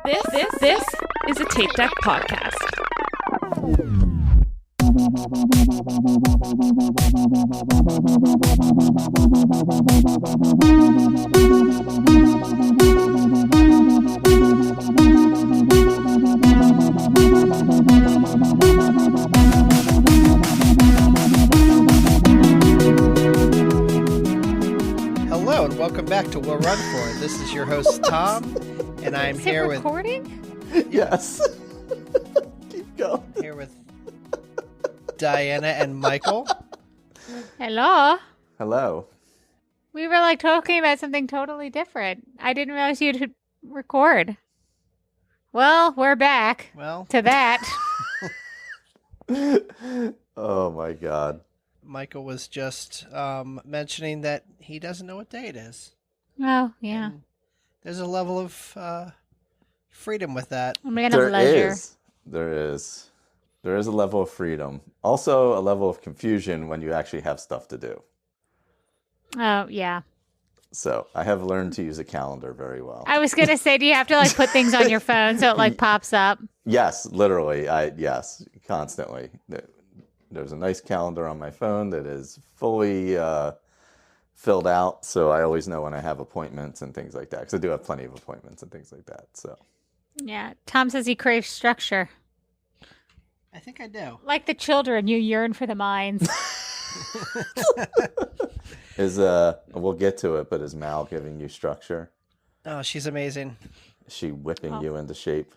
This is a Tape Deck podcast. Hello and welcome back to We'll Run For It. This is your host Tom, and I'm here with Yes. Keep going. here with Diana and Michael. Hello. Hello. We were like talking about something totally different. I didn't realize you'd record. Well, we're back Well, to that. Oh my God. Michael was just mentioning that he doesn't know what day it is. Oh, yeah. And there's a level of freedom with that. A man of leisure. There is a level of freedom. Also a level of confusion when you actually have stuff to do. Oh, yeah. So I have learned to use a calendar very well. I was going to say, do you have to like put things on your phone so it like pops up? Yes, literally. Yes, constantly. There's a nice calendar on my phone that is fully filled out, so I always know when I have appointments and things like that. Because I do have plenty of appointments and things like that. So Yeah. Tom says he craves structure. I think I do. Like the children, you yearn for the minds. we'll get to it, but is Mal giving you structure? Oh, she's amazing. Is she whipping you into shape?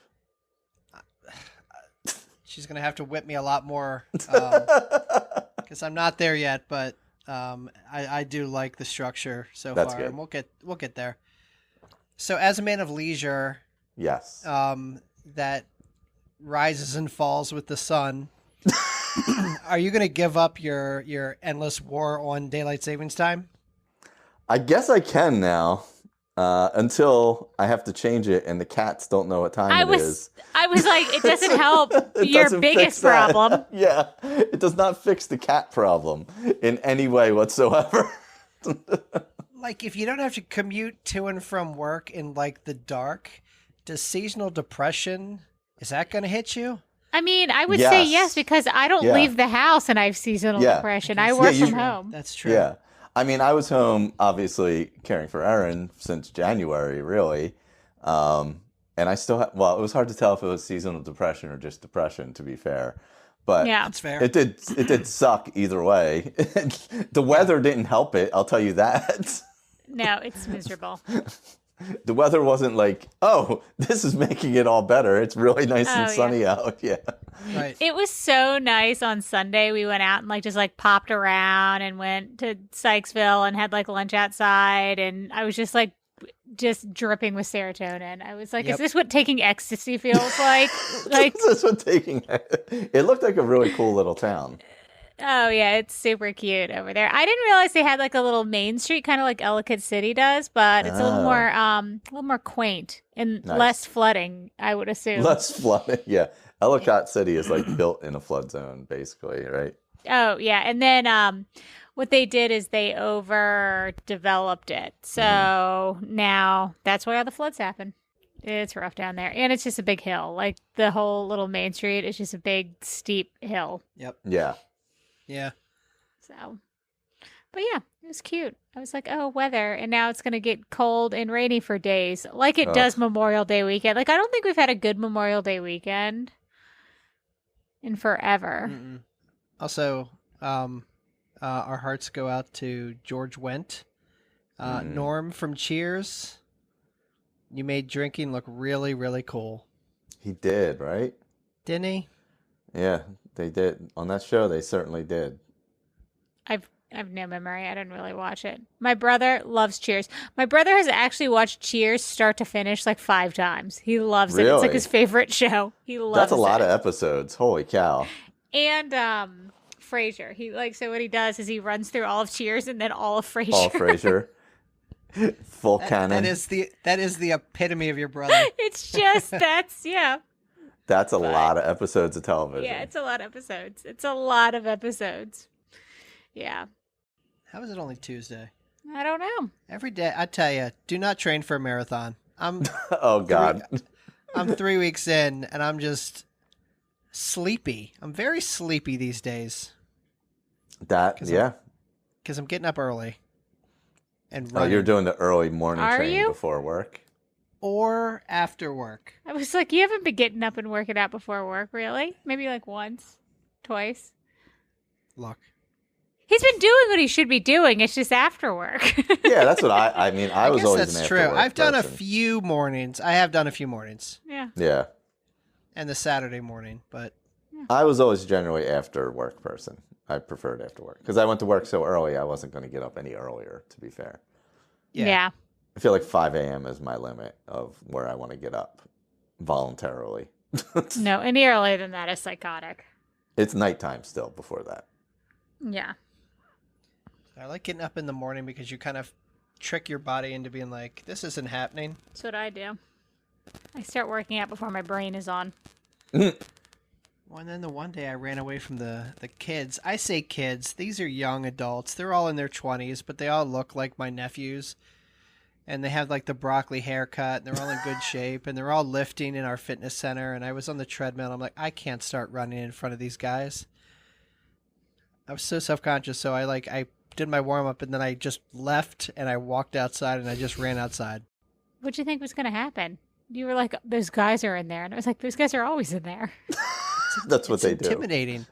She's going to have to whip me a lot more because I'm not there yet, but I do like the structure so That's far, good. and we'll get there. So as a man of leisure, Yes. that rises and falls with the sun, are you going to give up your endless war on daylight savings time? I guess I can now. Until I have to change it and the cats don't know what time I it is. was like, it doesn't help It your doesn't biggest fix that. problem. Yeah. It does not fix the cat problem in any way whatsoever. Like, if you don't have to commute to and from work in like the dark, does seasonal depression, is that going to hit you? I mean, I would say Yes. yes because I don't Yeah. leave the house and I have seasonal Yeah. depression. I Yes. work Yeah, from home. That's true. Yeah. I mean, I was home, obviously, caring for Erin since January, really. And I still it was hard to tell if it was seasonal depression or just depression, to be fair. But Yeah. That's fair. it did suck either way. The weather didn't help it, I'll tell you that. No, it's miserable. The weather wasn't like, oh, this is making it all better. It's really nice and Oh, yeah. sunny out. Yeah. Right. It was so nice on Sunday. We went out and like just like popped around and went to Sykesville and had like lunch outside. And I was just like, just dripping with serotonin. I was like, Yep. is this what taking ecstasy feels like? Like, That's what taking it looked like a really cool little town. oh yeah, it's super cute over there. I didn't realize they had like a little main street, kind of like Ellicott City does, but it's a little more quaint and Nice. less flooding, I would assume. Less flooding. Yeah. Ellicott City is like built in a flood zone, basically, right? Oh, yeah. And then what they did is they overdeveloped it. So now that's why all the floods happen. It's rough down there. And it's just a big hill. Like the whole little main street is just a big, steep hill. Yep. Yeah. Yeah. So, but yeah, it was cute. I was like, oh, weather. And now it's going to get cold and rainy for days, like it does Memorial Day weekend. Like, I don't think we've had a good Memorial Day weekend in forever. Mm-mm. Also, our hearts go out to George Wendt. Norm from Cheers. You made drinking look really, really cool. He did, right? Didn't he? Yeah, they did. On that show, they certainly did. I've no memory. I didn't really watch it. My brother loves Cheers. My brother has actually watched Cheers start to finish like 5 times. He loves it. It's Really? like his favorite show. He loves That's a lot it. of episodes. Holy cow. And Frasier. So what he does is he runs through all of Cheers and then all of Frasier. Paul Frazier. Full canon. That is the epitome of your brother. It's just yeah. That's a lot of episodes of television. Yeah, it's a lot of episodes. It's a lot of episodes. Yeah. How is it only Tuesday? I don't know. Every day, I tell you, do not train for a marathon. I'm Oh, God. I'm 3 weeks in, and I'm just sleepy. I'm very sleepy these days. Because I'm getting up early and running. Oh, you're doing the early morning Are training you? before work? Or after work. I was like, you haven't been getting up and working out before work, really? Maybe like once, twice. Look. He's been doing what he should be doing. It's just after work. Yeah, that's what I mean. I was guess always that's an true. after-work I've done a person. few mornings. I have done a few mornings. Yeah. Yeah. And the Saturday morning, but I was always generally after work person. I preferred after work because I went to work so early. I wasn't going to get up any earlier, to be fair. Yeah. I feel like 5 a.m. is my limit of where I want to get up voluntarily. No, any earlier than that is psychotic. It's nighttime still before that. Yeah. I like getting up in the morning because you kind of trick your body into being like, this isn't happening. That's what I do. I start working out before my brain is on. Well, and then the one day I ran away from the kids. I say kids. These are young adults. They're all in their 20s, but they all look like my nephews. And they have like the broccoli haircut, and they're all in good shape, and they're all lifting in our fitness center. And I was on the treadmill. I'm like, I can't start running in front of these guys. I was so self-conscious, so I did my warm-up, and then I just left, and I walked outside, and I just ran outside. What'd you think was going to happen? You were like, those guys are in there. And I was like, those guys are always in there. That's what they do. Intimidating.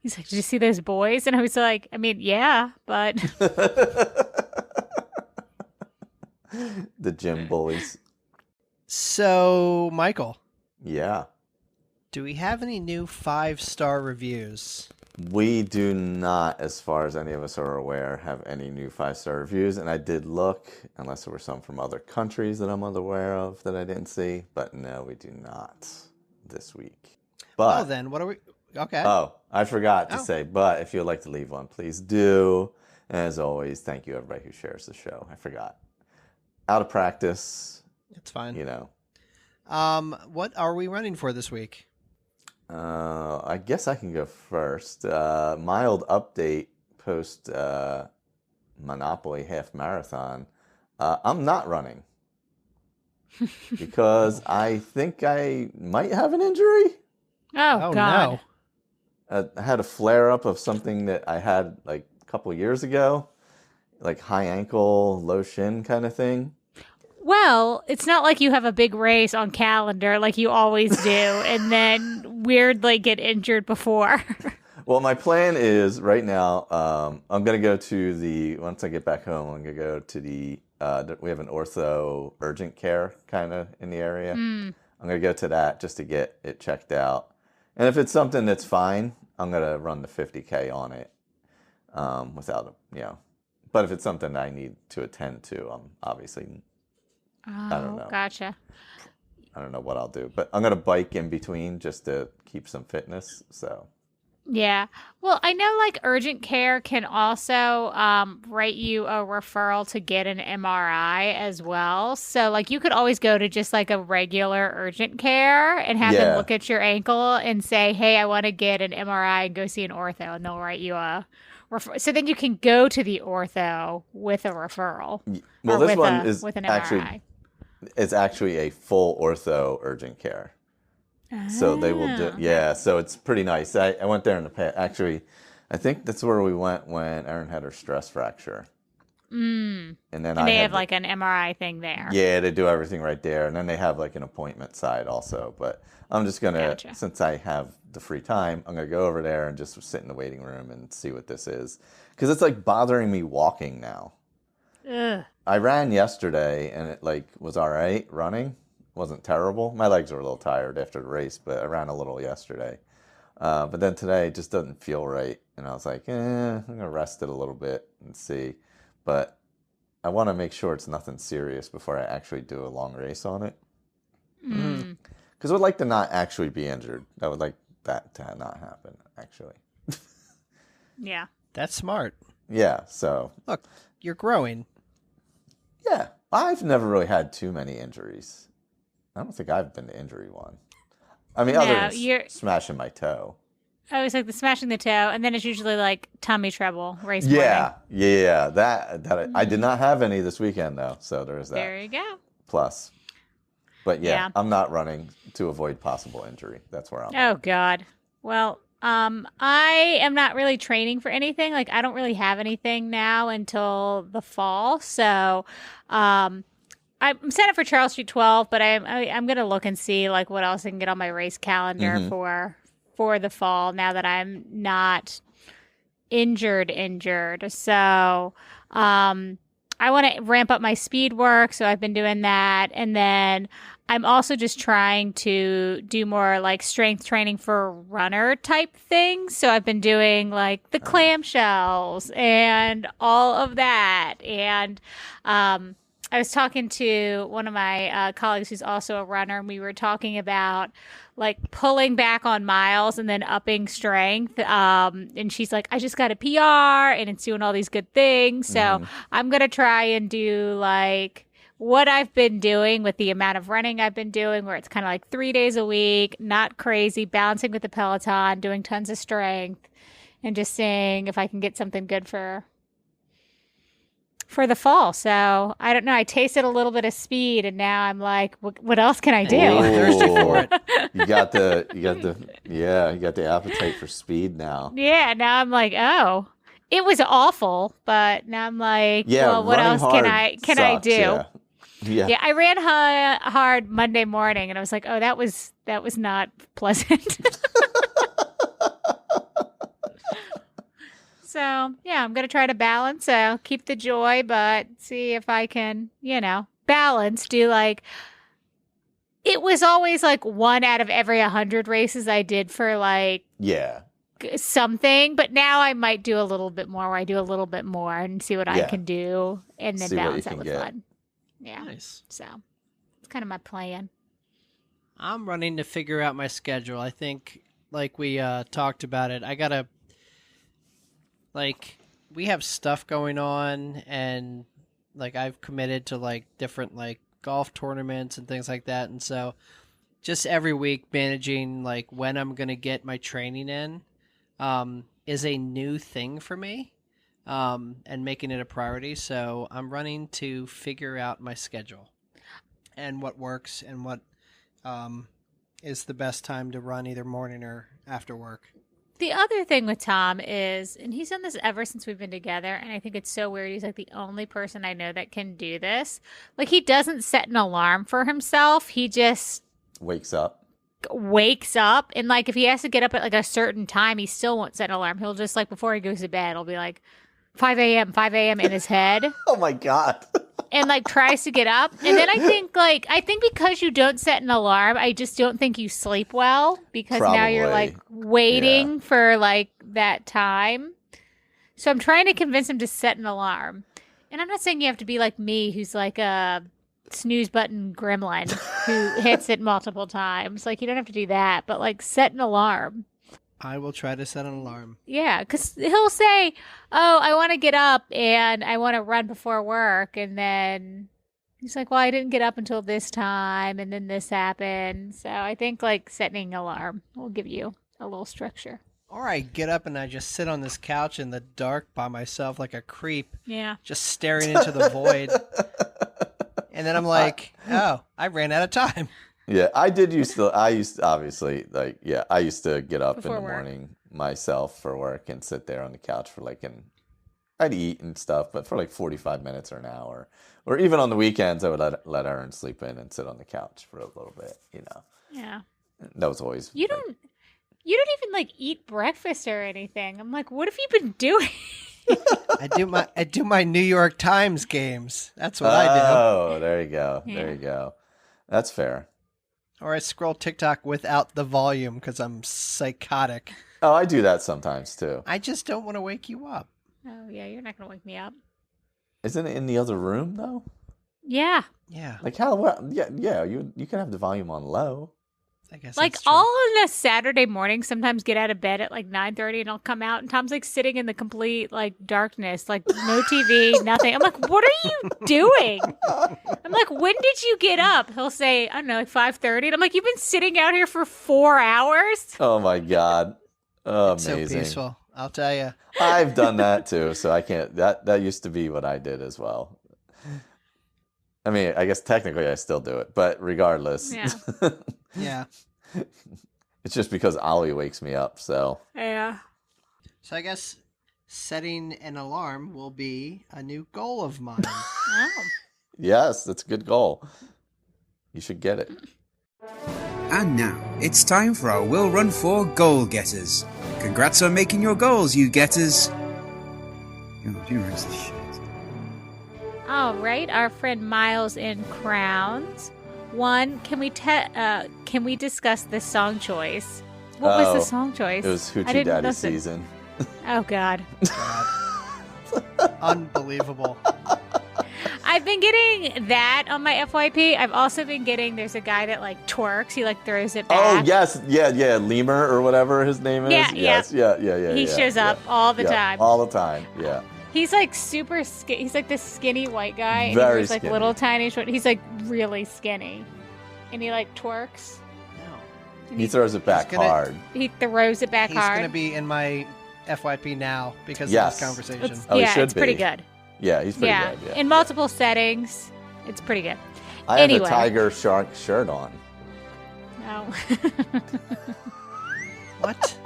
He's like, did you see those boys? And I was like, I mean, yeah, but... The gym bullies. So, Michael, Yeah. do we have any new 5-star reviews? We do not, as far as any of us are aware, have any new 5-star reviews. And I did look, unless there were some from other countries that I'm unaware of that I didn't see. But no, we do not this week. But, Oh, then, what are we... Okay. Oh, I forgot to Oh. say, but if you'd like to leave one, please do. And as always, thank you everybody who shares the show. I forgot. Out of practice, It's fine. you know. What are we running for this week? I guess I can go first. Mild update post Monopoly half marathon. I'm not running because I think I might have an injury. Oh, God. No. I had a flare up of something that I had like a couple years ago, like high ankle, low shin kind of thing. Well, it's not like you have a big race on calendar like you always do and then weirdly get injured before. Well, my plan is right now, I'm going to go to once I get back home, I'm going to go to we have an ortho urgent care kind of in the area. I'm going to go to that just to get it checked out. And if it's something that's fine, I'm going to run the 50K on it without, but if it's something I need to attend to, I'm obviously, I don't know. Gotcha. I don't know what I'll do, but I'm going to bike in between just to keep some fitness. So, Yeah. Well, I know like urgent care can also write you a referral to get an MRI as well. So like you could always go to just like a regular urgent care and have them look at your ankle and say, hey, I want to get an MRI and go see an ortho, and they'll write you a referral. So then you can go to the ortho with a referral. well, or this with one a- is with an actually MRI. it's actually a full ortho urgent care. So they will do, yeah. So it's pretty nice. I went there in the past. Actually, I think that's where we went when Erin had her stress fracture. And then And I they had have like an MRI thing there. yeah, they do everything right there, and then they have like an appointment side also. But I'm just gonna, Gotcha. since I have the free time, I'm gonna go over there and just sit in the waiting room and see what this is, because it's like bothering me walking now. Ugh. I ran yesterday and it like was all right running. Wasn't terrible. My legs were a little tired after the race, but I ran a little yesterday. But then today it just doesn't feel right. And I was like, I'm going to rest it a little bit and see. But I want to make sure it's nothing serious before I actually do a long race on it. Because I would like to not actually be injured. I would like that to not happen, actually. Yeah. That's smart. Yeah, so. Look, you're growing. Yeah, I've never really had too many injuries. I don't think I've been to injury one. I mean, other than smashing my toe. I was like the smashing the toe, and then it's usually like tummy trouble, race Yeah, morning. yeah. That I did not have any this weekend though, so there's that. There you go. Plus, But yeah, Yeah. I'm not running to avoid possible injury. That's where I'm Oh at. God. Well, I am not really training for anything. Like I don't really have anything now until the fall. So, I'm set up for Charles Street 12, but I'm gonna look and see like what else I can get on my race calendar Mhm. for the fall. Now that I'm not injured. So, I want to ramp up my speed work, so I've been doing that. And then I'm also just trying to do more like strength training for runner type things. So I've been doing like the clamshells and all of that. And I was talking to one of my colleagues who's also a runner, and we were talking about like pulling back on miles and then upping strength. And she's like, I just got a PR and it's doing all these good things. So I'm going to try and do like what I've been doing with the amount of running I've been doing, where it's kind of like 3 days a week, not crazy, balancing with the Peloton, doing tons of strength, and just seeing if I can get something good for the fall. So I don't know. I tasted a little bit of speed, and now I'm like, what else can I do? Ooh. Thirsty for it. You got the appetite for speed now. Yeah. Now I'm like, oh, it was awful, but now I'm like, Yeah, well, what running else hard I sucks, do? Yeah. Yeah, I ran hard Monday morning, and I was like, oh, that was not pleasant. So, yeah, I'm going to try to balance. Keep the joy, but see if I can, balance. Do like, it was always like 1 out of every 100 races I did for like Yeah. something. But now I might do a little bit more, where I do a little bit more and see what I Yeah. can do, and then See what you balance that can with get. fun. Yeah. Nice. So, it's kind of my plan. I'm running to figure out my schedule. I think, like we talked about it, I gotta, like, we have stuff going on, and like I've committed to like different like golf tournaments and things like that, and so just every week managing like when I'm gonna get my training in is a new thing for me, and making it a priority. So I'm running to figure out my schedule and what works and what is the best time to run, either morning or after work. The other thing with Tom is, and he's done this ever since we've been together, and I think it's so weird. He's like the only person I know that can do this. Like, he doesn't set an alarm for himself. He just Wakes up. wakes up. And, like, if he has to get up at, like, a certain time, he still won't set an alarm. He'll just, like, before he goes to bed, he'll be like, 5 a.m. in his head. Oh my God. And like tries to get up. And then I think because you don't set an alarm, I just don't think you sleep well, because now you're like waiting for like that time. So I'm trying to convince him to set an alarm. And I'm not saying you have to be like me, who's like a snooze button gremlin who hits it multiple times. Like, you don't have to do that, but like set an alarm. I will try to set an alarm. Yeah, because he'll say, oh, I want to get up and I want to run before work. And then he's like, well, I didn't get up until this time. And then this happened. So I think like setting an alarm will give you a little structure. Or I get up and I just sit on this couch in the dark by myself like a creep, Yeah. just staring into the void. And then I'm like, oh, I ran out of time. Yeah, I used to obviously, like, yeah, I used to get up Before in the work. morning myself for work and sit there on the couch for like I'd eat and stuff, but for like 45 minutes or an hour. Or even on the weekends, I would let Erin sleep in and sit on the couch for a little bit, Yeah. That was always You don't even like eat breakfast or anything. I'm like, what have you been doing? I do my New York Times games. That's what I Oh, there you go. Yeah. There you go. That's fair. do. Or I scroll TikTok without the volume because I'm psychotic. Oh, I do that sometimes too. I just don't want to wake you up. Oh, yeah, you're not going to wake me up. Isn't it in the other room though? Yeah. Yeah, Like how? What? Yeah. You can have the volume on low. I guess Like, that's true. all on a Saturday morning, sometimes get out of bed at like 9:30 and I'll come out and Tom's like sitting in the complete like darkness, like no TV, nothing. I'm like, what are you doing? I'm like, when did you get up? He'll say, I don't know, like 5:30. And I'm like, you've been sitting out here for 4 hours? Oh my God. Oh, It's so amazing. peaceful. I'll tell you. I've done that too, so I can't. That used to be what I did as well. I mean, I guess technically I still do it, but regardless. Yeah. Yeah. It's just because Ollie wakes me up, so. Yeah. So I guess setting an alarm will be a new goal of mine. Oh. Yes, that's a good goal. You should get it. And now, it's time for our Will Run 4 Goal Getters. Congrats on making your goals, you getters. Oh, you runs the shit. All right, our friend Miles in Crowns. One, can we discuss this song choice? What was the song choice? It was I Hoochie didn't Daddy listen. season. Oh, God. Unbelievable. I've been getting that on my FYP. I've also been getting, there's a guy that like twerks. He like throws it back. Oh, yes. Yeah. Lemur or whatever his name is. Yeah, yes. Yeah. He shows up all the time. All the time. Yeah. He's like super skinny. He's like this skinny white guy. And Very he wears like skinny. little tiny short. He's like really skinny. And he like twerks. No. And He throws it back gonna- hard. He throws it back He's hard. going to be in my FYP now because Yes. of this conversation. It's- Oh, he yeah, should it's pretty be. good. Yeah, he's pretty Yeah. good. Yeah. In multiple settings, it's pretty good. I have anyway. a tiger shark shirt on. Oh. What?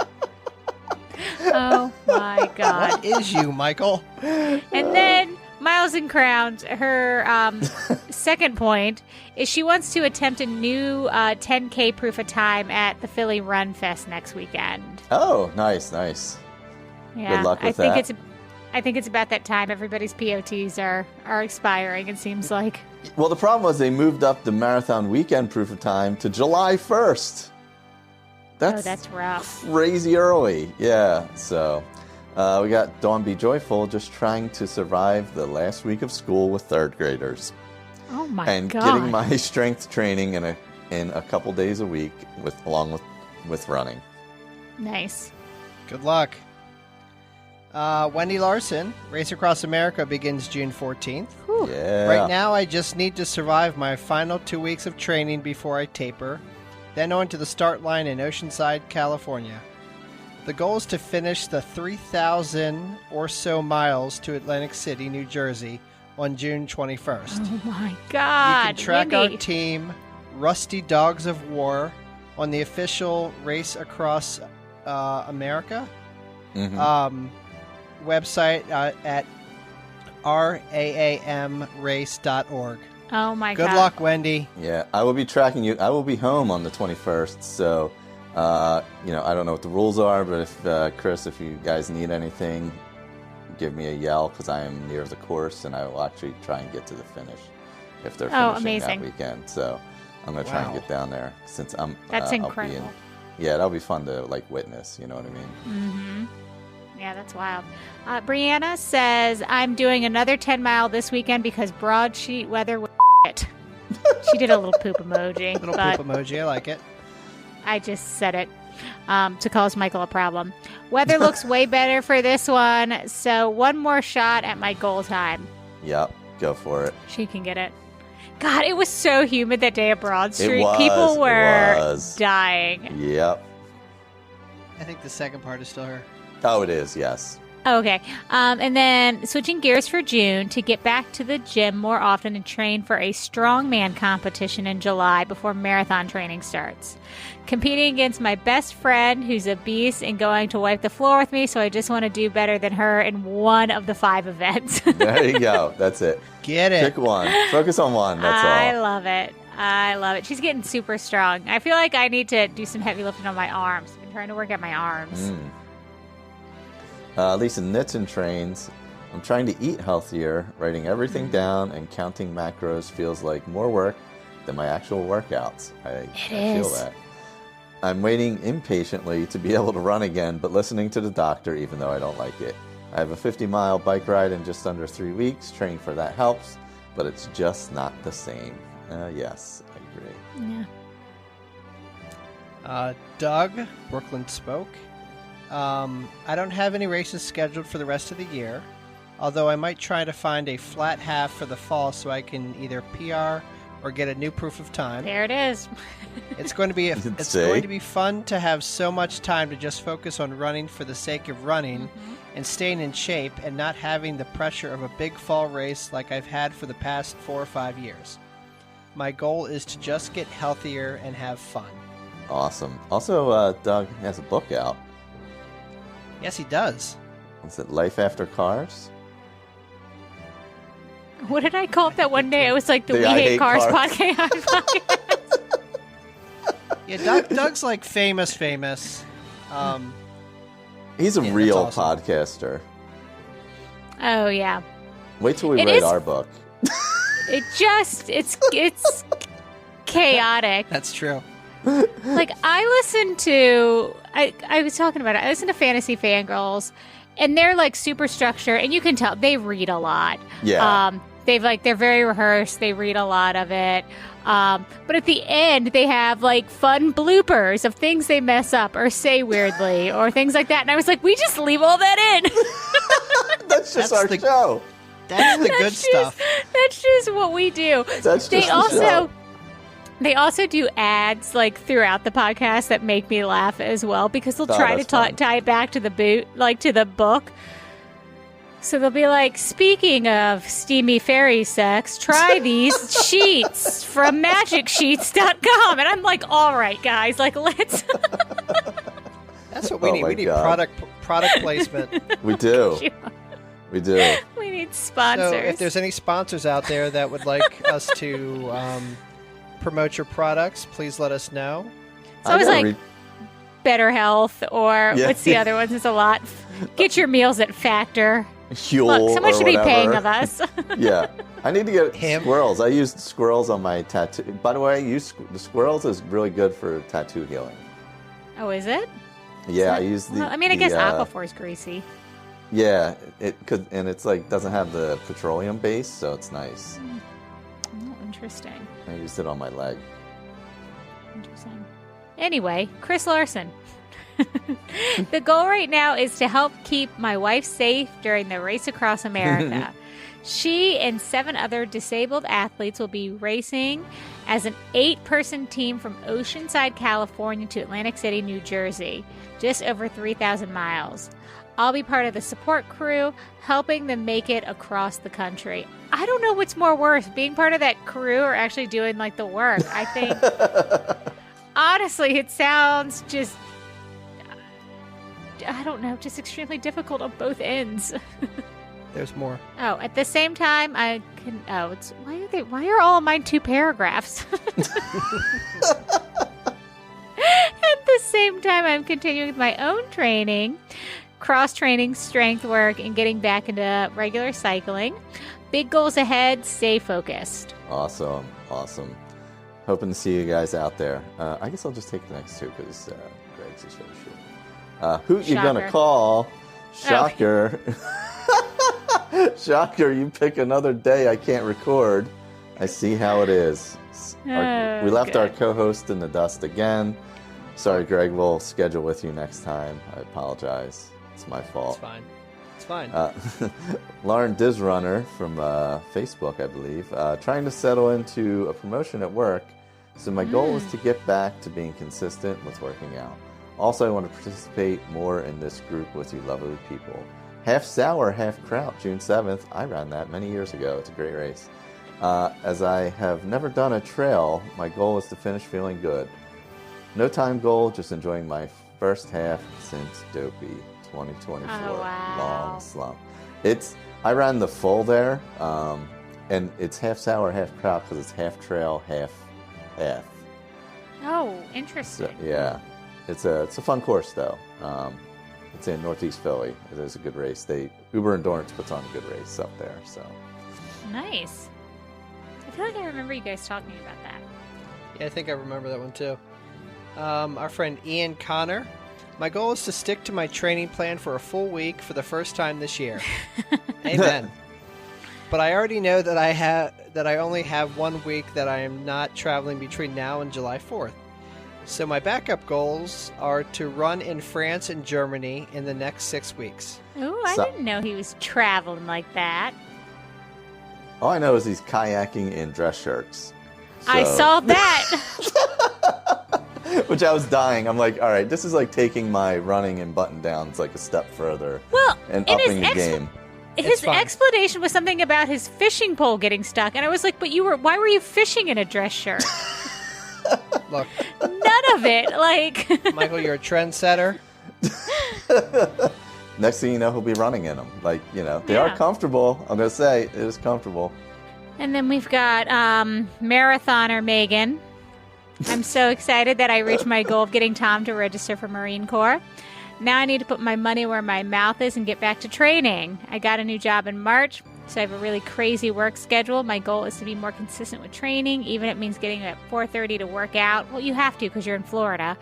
Oh my God. What is you, Michael? And then Miles and Crowns, her second point is she wants to attempt a new 10K proof of time at the Philly Run Fest next weekend. Oh, nice. Yeah, Good luck with I that. think it's about that time. Everybody's POTs are expiring. It seems like. Well, the problem was they moved up the marathon weekend proof of time to July 1st. That's rough. Crazy early. Yeah, so we got Dawn Be Joyful just trying to survive the last week of school with third graders. Oh my and God. getting my strength training in a couple days a week along with running. Nice. Good luck. Wendy Larson, Race Across America begins June 14th. Whew. Yeah. Right now, I just need to survive my final 2 weeks of training before I taper, then on to the start line in Oceanside, California. The goal is to finish the 3,000 or so miles to Atlantic City, New Jersey on June 21st. Oh my God. You can track Wendy. our team, Rusty Dogs of War, on the official Race Across America Mhm. Website at raamrace.org. Oh my God. Good luck, Wendy. Yeah, I will be tracking you. I will be home on the 21st, so I don't know what the rules are, but if Chris, if you guys need anything, give me a yell because I am near the course, and I will actually try and get to the finish if they're finishing amazing. that weekend. So I'm gonna try and Wow. get down there since I'm. That's I'll be incredible. yeah, that'll be fun to witness. You know what I mean? Mm-hmm. Yeah, that's wild. Brianna says, I'm doing another 10-mile this weekend because broadsheet weather was shit. She did a little poop emoji, Little but poop emoji. I like it. I just said it to cause Michael a problem. Weather looks way better for this one, so one more shot at my goal time. Yep, go for it. She can get it. God, it was so humid that day at Broad Street. was, People it were was. dying. Yep. I think the second part is still her. Oh, it is. Yes. Okay. And then switching gears for June to get back to the gym more often and train for a strongman competition in July before marathon training starts. Competing against my best friend who's a beast and going to wipe the floor with me, so I just want to do better than her in one of the 5 events. There you go. That's it. Get it. Pick one. Focus on one. That's I all. love it. I love it. She's getting super strong. I feel like I need to do some heavy lifting on my arms. I've been trying to work out my arms. Lisa knits and trains. I'm trying to eat healthier. Writing everything down and counting macros feels like more work than my actual workouts. I feel is. that. I'm waiting impatiently to be able to run again, but listening to the doctor even though I don't like it. I have a 50-mile bike ride in just under 3 weeks. Training for that helps, but it's just not the same. Yes, I agree. Yeah. Doug, Brooklyn Spoke. I don't have any races scheduled for the rest of the year, although I might try to find a flat half for the fall so I can either PR or get a new proof of time. There it is. It's going to be See? going to be fun to have so much time to just focus on running for the sake of running and staying in shape and not having the pressure of a big fall race like I've had for the past 4 or 5 years. My goal is to just get healthier and have fun. Awesome. Also, Doug has a book out. Yes, he does. Is it Life After Cars? What did I call it that one day? It was like the We I Hate Cars Cars. podcast. Yeah, Doug's like famous. He's a Yeah, real that's awesome. podcaster. Oh, yeah. Wait till we It write is- our book. It's chaotic. That's true. Like, I was talking about it. I listen to Fantasy Fangirls, and they're like super structured, and you can tell they read a lot. Yeah. They're very rehearsed. They read a lot of it. But at the end, they have like fun bloopers of things they mess up or say weirdly or things like that. And I was like, we just leave all that in. That's just That's our the- show. That's the good That's stuff. That's just what we do. That's just They the also show. they also do ads like throughout the podcast that make me laugh as well because they'll Oh, try to that's fun. tie it back to the to the book. So they'll be like, speaking of steamy fairy sex, try these sheets from magicsheets.com. And I'm like, all right, guys, like, let's. That's what we Oh need. my We need God. product placement. We do. We do. We need sponsors. So if there's any sponsors out there that would like us to promote your products, please let us know. It's always gotta like Better Health or Yeah. what's the other ones? It's a lot. Get your meals at Factor. Huel Look, someone or should be paying whatever. of us. Yeah. I need to get Him. squirrels. I used squirrels on my tattoo. By the way, the squirrels is really good for tattoo healing. Oh, is it? Yeah, I use the. Well, I mean, I the, guess Aquaphor's greasy. Yeah, it could, and it's like doesn't have the petroleum base, so it's nice. Oh, interesting. I used it on my leg. Interesting. Anyway, Chris Larson. The goal right now is to help keep my wife safe during the race across America. She and 7 other disabled athletes will be racing as an 8-person team from Oceanside, California to Atlantic City, New Jersey, just over 3,000 miles. I'll be part of the support crew, helping them make it across the country. I don't know what's more worse, being part of that crew or actually doing like the work. I think, honestly, it sounds just, I don't know, just extremely difficult on both ends. There's more. Oh, at the same time, I can. Oh, it's why are all of mine 2 paragraphs? At the same time, I'm continuing with my own training, cross training, strength work, and getting back into regular cycling. Big goals ahead. Stay focused. Awesome. Hoping to see you guys out there. I guess I'll just take the next 2 because Greg's is really short. Who you gonna Shocker. call? Shocker. Shocker, you pick another day I can't record. I see how it is. We left our good. co-host in the dust again. Sorry, Greg, we'll schedule with you next time. I apologize. It's my It's fault. fine. It's fine. Lauren Dizrunner from Facebook, I believe, trying to settle into a promotion at work. So my goal is to get back to being consistent with working out. Also, I want to participate more in this group with you lovely people. Half Sour, Half Kraut, June 7th. I ran that many years ago. It's a great race. As I have never done a trail, my goal is to finish feeling good. No time goal, just enjoying my first half since Dopey 2024. Oh, wow. Long slump. I ran the full there, and it's Half Sour, Half Kraut because it's half trail, half. Oh, So, interesting. yeah, it's a fun course though. It's in Northeast Philly. It is a good race. Uber Endurance puts on a good race up there. So Nice. I feel like I remember you guys talking about that. Yeah, I think I remember that one too. Our friend Ian Connor. My goal is to stick to my training plan for a full week for the first time this year. Amen. But I already know that I only have 1 week that I am not traveling between now and July 4th. So my backup goals are to run in France and Germany in the next 6 weeks. Oh, I So- didn't know he was traveling like that. all I know is he's kayaking in dress shirts. I So- saw that. Which I was dying. I'm like, all right, this is like taking my running and button downs like a step further Well, and in his upping the game. his fine. explanation was something about his fishing pole getting stuck, and I was like, "But why were you fishing in a dress shirt?" Look, None of it. Like, Michael, you're a trendsetter. Next thing you know, he'll be running in them. Like, they Yeah. are comfortable. I'm going to say, it is comfortable. and then we've got marathoner Megan. I'm so excited that I reached my goal of getting Tom to register for Marine Corps. Now I need to put my money where my mouth is and get back to training. I got a new job in March, so I have a really crazy work schedule. My goal is to be more consistent with training, even if it means getting up at 4:30 to work out. Well, you have to because you're in Florida.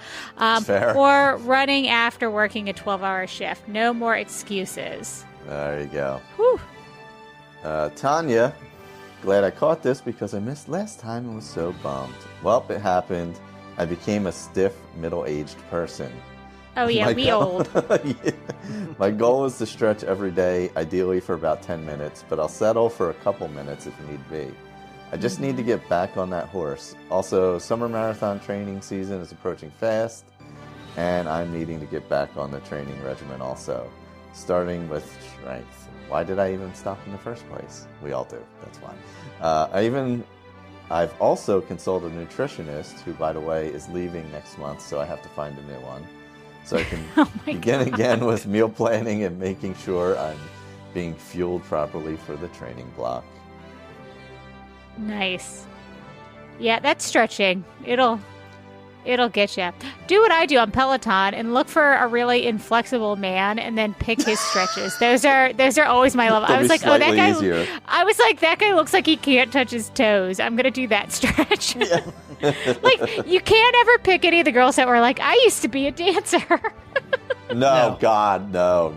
Fair. Or running after working a 12-hour shift. No more excuses. There you go. Whew. Tanya, glad I caught this because I missed last time and was so bummed. Well, it happened. I became a stiff, middle-aged person. Oh, yeah, My we goal- old. Yeah. My goal is to stretch every day, ideally for about 10 minutes, but I'll settle for a couple minutes if need be. I just need to get back on that horse. Also, summer marathon training season is approaching fast, and I'm needing to get back on the training regimen also, starting with strength. Why did I even stop in the first place? We all do. That's fine. I've also consulted a nutritionist who, by the way, is leaving next month, so I have to find a new one. So I can begin again with meal planning and making sure I'm being fueled properly for the training block. Nice. Yeah, that's stretching. It'll get you. Do what I do on Peloton and look for a really inflexible man and then pick his stretches. Those are always my level. They'll I was be like, oh, that slightly guy. easier. I was like, that guy looks like he can't touch his toes. I'm gonna do that stretch. Like, you can't ever pick any of the girls that were like, I used to be a dancer. No, God, no.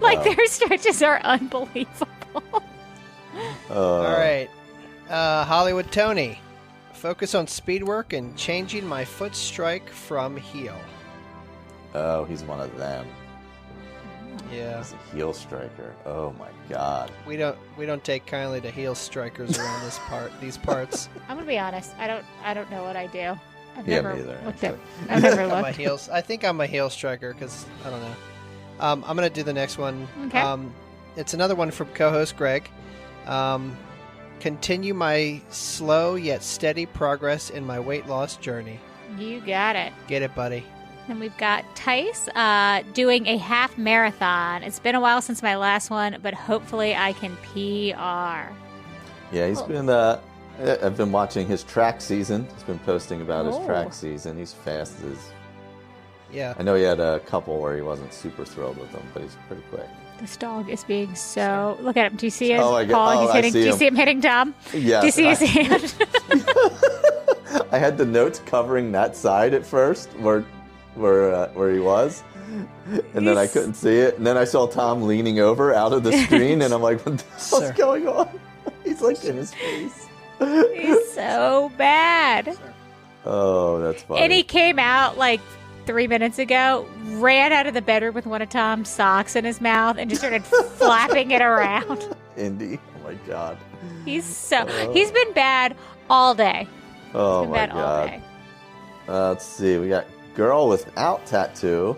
Like, no. their stretches are unbelievable. All right. Hollywood Tony. Focus on speed work and changing my foot strike from heel. Oh, he's one of them. Yeah. He's a heel striker. Oh my God. We don't take kindly to heel strikers around these parts. I'm gonna be honest. I don't know what I do. I've Yeah, never me either, looked at. actually. I've never I'm a looked. heels. I think I'm a heel striker because I don't know. I'm gonna do the next one. Okay. It's another one from co-host Greg. Continue my slow yet steady progress in my weight loss journey. You got it. Get it, buddy. Then we've got Tice doing a half marathon. It's been a while since my last one, but hopefully I can PR. Yeah, he's been. I've been watching his track season. He's been posting about his track season. He's fast as. Yeah. I know he had a couple where he wasn't super thrilled with them, but he's pretty quick. This dog is being so. Look at him. Do you see his Oh, I get- paw? oh, He's I hitting. see Do you him. see him hitting Tom? Yes, Do you see his hand? I had the notes covering that side at first, where he was, and then I couldn't see it. And then I saw Tom leaning over out of the screen, and I'm like, "What the Sir. hell's going on?" He's like in his face. He's so bad. Oh, that's funny. And he came out like 3 minutes ago, ran out of the bedroom with one of Tom's socks in his mouth, and just started flapping it around. Indy. Oh my God. He's been bad all day. Oh He's been my bad all God. day. Let's see. We got girl without tattoo.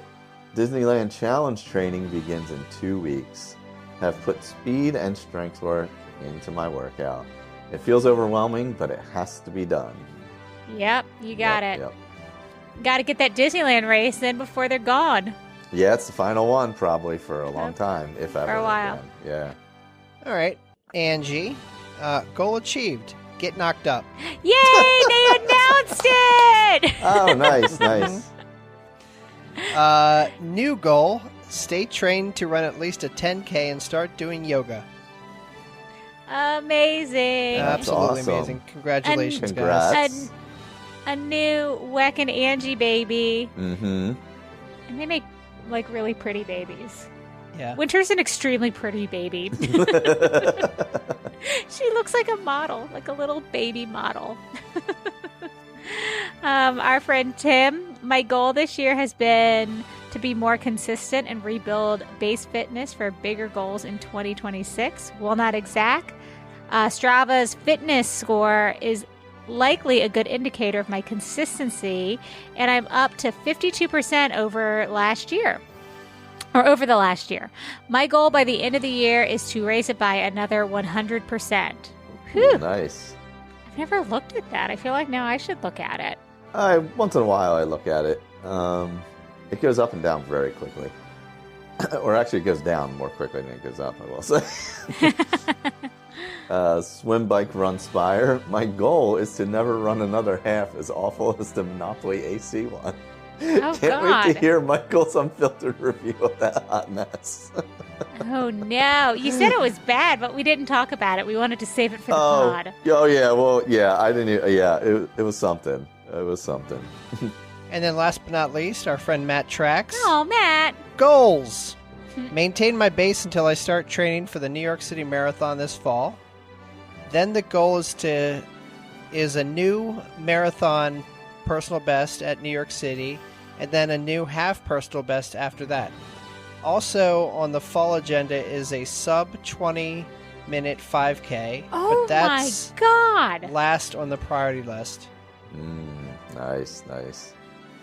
Disneyland Challenge training begins in 2 weeks. Have put speed and strength work into my workout. It feels overwhelming, but it has to be done. Yep, you got it. Yep. Got to get that Disneyland race in before they're gone. Yeah, it's the final one probably for a long time, if ever. a while. Again. Yeah. All right, Angie. Goal achieved. Get knocked up. Yay! They announced it. Oh, nice, nice. New goal. Stay trained to run at least a 10K and start doing yoga. Amazing. That's Absolutely awesome. amazing. Congratulations, Congrats. guys. A new Weck and Angie baby. Mm-hmm. And they make like really pretty babies. Yeah. Winter's an extremely pretty baby. She looks like a model, like a little baby model. Our friend Tim, my goal this year has been to be more consistent and rebuild base fitness for bigger goals in 2026. While not exact, Strava's fitness score is likely a good indicator of my consistency, and I'm up to 52% over last year. or over the last year. My goal by the end of the year is to raise it by another 100%. Whew. Nice. I've never looked at that. I feel like now I should look at it. Once in a while I look at it. It goes up and down very quickly. Or actually it goes down more quickly than it goes up, I will say. Swim, bike, run, spire. My goal is to never run another half as awful as the Monopoly AC one. Oh, Can't wait to hear Michael's unfiltered review of that hot mess. Oh, no. You said it was bad, but we didn't talk about it. We wanted to save it for the pod. Oh, yeah. Well, yeah, I didn't even, yeah, it was something. It was something. And then last but not least, our friend Matt Trax. Oh, Matt. Goals. Maintain my base until I start training for the New York City Marathon this fall. Then the goal is a new marathon personal best at New York City, and then a new half personal best after that. Also on the fall agenda is a sub 20-minute 5K. Oh, but that's my God. last on the priority list. Nice, nice.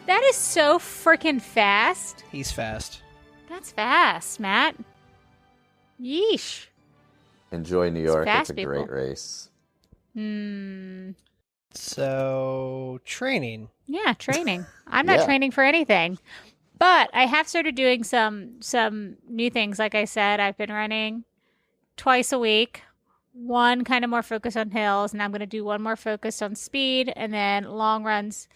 That is so freaking fast. He's fast. That's fast, Matt. Yeesh. Enjoy New York. Fast, It's a great race. So, training. Yeah, training. I'm not training for anything. But I have started doing some new things. Like I said, I've been running twice a week. One kind of more focused on hills, and I'm going to do one more focused on speed, and then long runs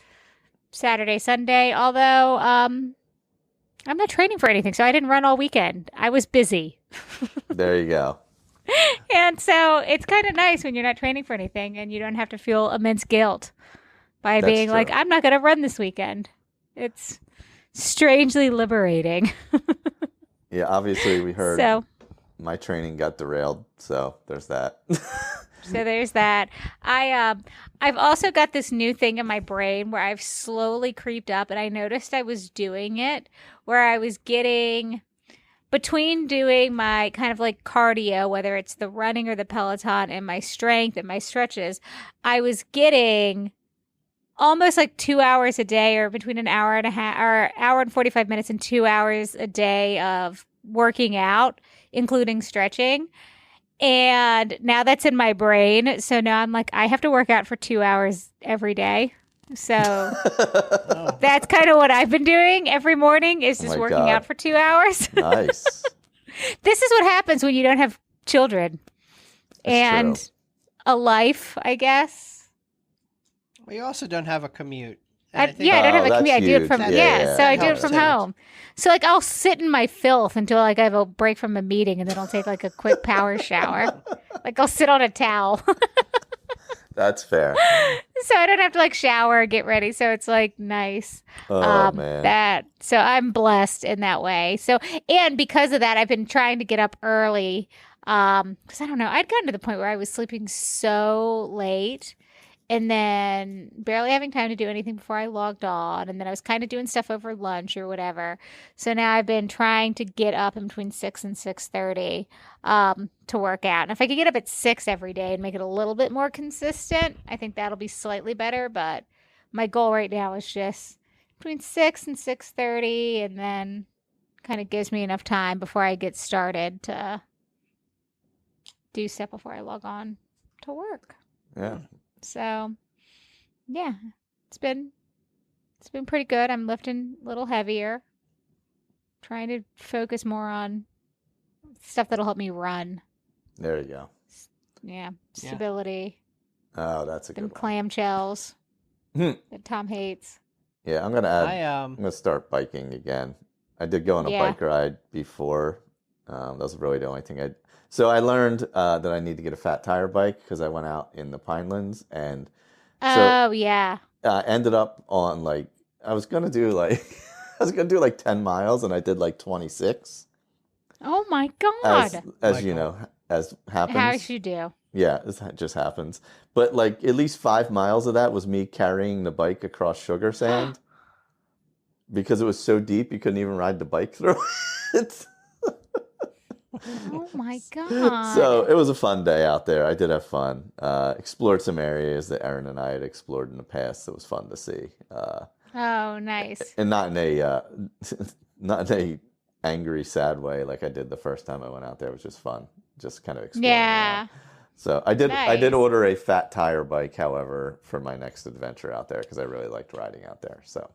Saturday, Sunday. Although I'm not training for anything, so I didn't run all weekend. I was busy. There you go. And so it's kind of nice when you're not training for anything and you don't have to feel immense guilt by That's being true. like, I'm not going to run this weekend. It's strangely liberating. Yeah, obviously we heard So my training got derailed, so there's that. So there's that. I've also got this new thing in my brain where I've slowly creeped up, and I noticed I was doing it where I was getting between doing my kind of like cardio, whether it's the running or the Peloton, and my strength and my stretches, I was getting almost like 2 hours a day, or between an hour and a half or hour and 45 minutes and 2 hours a day of working out, including stretching. And now that's in my brain. So now I'm like, I have to work out for 2 hours every day. So that's kind of what I've been doing every morning, is just working out for 2 hours. Nice. This is what happens when you don't have children and true. a life, I guess. Well, you also don't have a commute. I And think- don't have a that's commute. I do it from huge. so I do it Helps from too. home. So like I'll sit in my filth until like I have a break from a meeting, and then I'll take like a quick power shower. Like I'll sit on a towel. That's fair. So I don't have to like shower, get ready. So it's like nice. Oh, man. So I'm blessed in that way. So, and because of that, I've been trying to get up early. Cause I don't know, I'd gotten to the point where I was sleeping so late and then barely having time to do anything before I logged on. And then I was kind of doing stuff over lunch or whatever. So now I've been trying to get up in between 6 and 6:30 to work out. And if I could get up at 6 every day and make it a little bit more consistent, I think that'll be slightly better. But my goal right now is just between 6 and 6:30, and then kind of gives me enough time before I get started to do stuff before I log on to work. Yeah. So, yeah, it's been pretty good. I'm lifting a little heavier, trying to focus more on stuff that'll help me run. There you go. Yeah, stability. Oh, that's a Them good one. clamshells that Tom hates. Yeah, I'm gonna add. I'm I'm gonna start biking again. I did go on a bike ride before. That was really the only thing. So I learned that I need to get a fat tire bike because I went out in the Pinelands, and Oh yeah. ended up on like I was gonna do like 10 miles, and I did like 26. Oh my God. As you know, as happens. How should you do? Yeah, it just happens. But like at least 5 miles of that was me carrying the bike across sugar sand because it was so deep you couldn't even ride the bike through it. Oh my God. So it was a fun day out there. I did have fun. Explored some areas that Erin and I had explored in the past. It was fun to see. Oh, nice. And not in a angry, sad way like I did the first time I went out there, which was fun. Just kind of exploring Yeah. around. So I did Nice. order a fat tire bike, however, for my next adventure out there because I really liked riding out there. So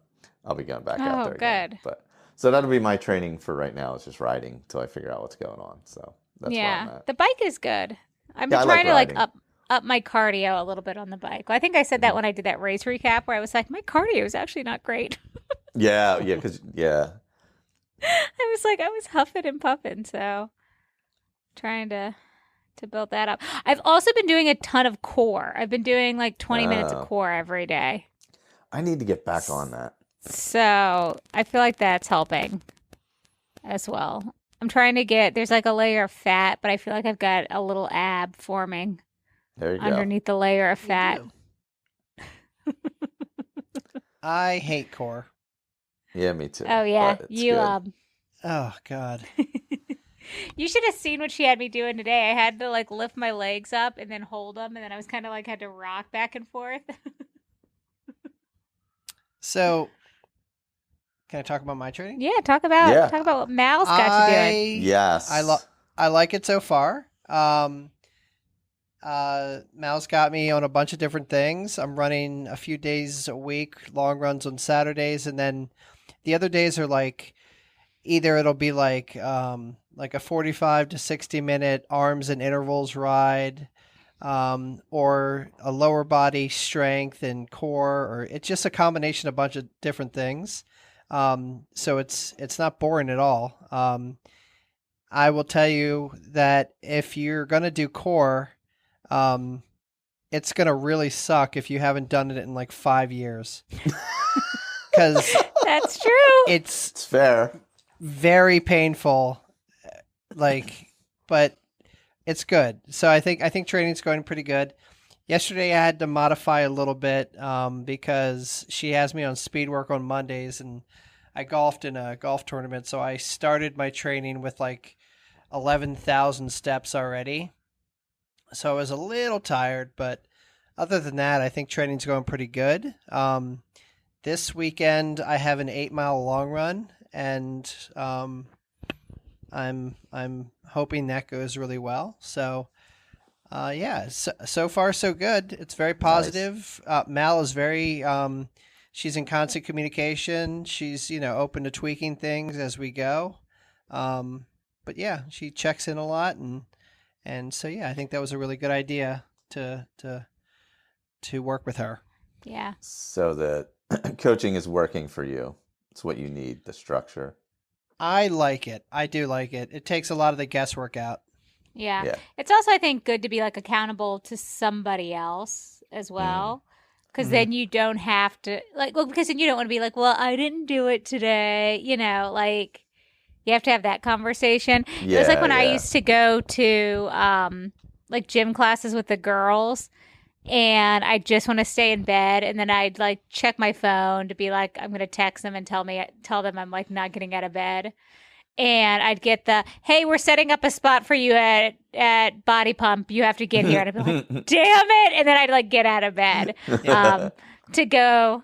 I'll be going back out Oh, there again. good. But so that'll be my training for right now. Is just riding until I figure out what's going on. So that's where I'm at. The bike is good. I've Yeah, been I trying like to riding. up my cardio a little bit on the bike. I think I said that when I did that race recap where I was like, my cardio is actually not great. Yeah, I was like, I was huffing and puffing, so trying to build that up. I've also been doing a ton of core. I've been doing like 20 minutes of core every day. I need to get back on that. So I feel like that's helping as well. I'm trying to there's like a layer of fat, but I feel like I've got a little ab forming There you go. underneath the layer of fat. I hate core. Yeah, me too. Oh yeah, but it's you good. Oh God. You should have seen what she had me doing today. I had to like lift my legs up and then hold them, and then I was kind of like had to rock back and forth. So, can I talk about my training? Yeah, talk about what Mal's got you doing. Yes. I like it so far. Mal's got me on a bunch of different things. I'm running a few days a week, long runs on Saturdays, and then the other days are like either it'll be like a 45 to 60 minute arms and intervals ride, or a lower body strength and core, or it's just a combination of a bunch of different things. So it's not boring at all. I will tell you that if you're going to do core, it's going to really suck if you haven't done it in like 5 years. Because That's true. It's fair. very painful, but it's good. So I think training's going pretty good. Yesterday I had to modify a little bit because she has me on speed work on Mondays, and I golfed in a golf tournament, so I started my training with like 11,000 steps already. So I was a little tired, but other than that, I think training's going pretty good. This weekend I have an 8-mile long run, and I'm hoping that goes really well. So so far so good. It's very positive. Nice. Mal is very she's in constant communication. She's open to tweaking things as we go. But yeah, she checks in a lot, and so yeah, I think that was a really good idea to work with her. Yeah. So the coaching is working for you. It's what you need, the structure. I like it. I do like it. It takes a lot of the guesswork out. Yeah. It's also, I think, good to be like accountable to somebody else as well. Because then you don't have to because then you don't want to be like, well, I didn't do it today. Like you have to have that conversation. Yeah, it was like when I used to go to like gym classes with the girls, and I just want to stay in bed, and then I'd like check my phone to be like, I'm gonna text them and tell them I'm like not getting out of bed, and I'd get the, hey, we're setting up a spot for you at Body Pump, you have to get here, and I'd be like, damn it, and then I'd like get out of bed to go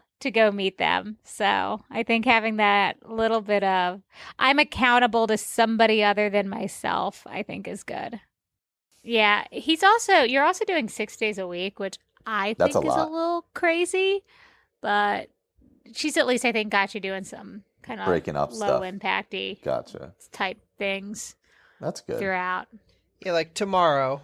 meet them. So I think having that little bit of I'm accountable to somebody other than myself, I think is good. Yeah, you're also doing 6 days a week, which I think is a little crazy, but she's at least, I think, got you doing some kind of breaking up low stuff. impacty Gotcha. type things. That's good. Throughout. Yeah, like tomorrow,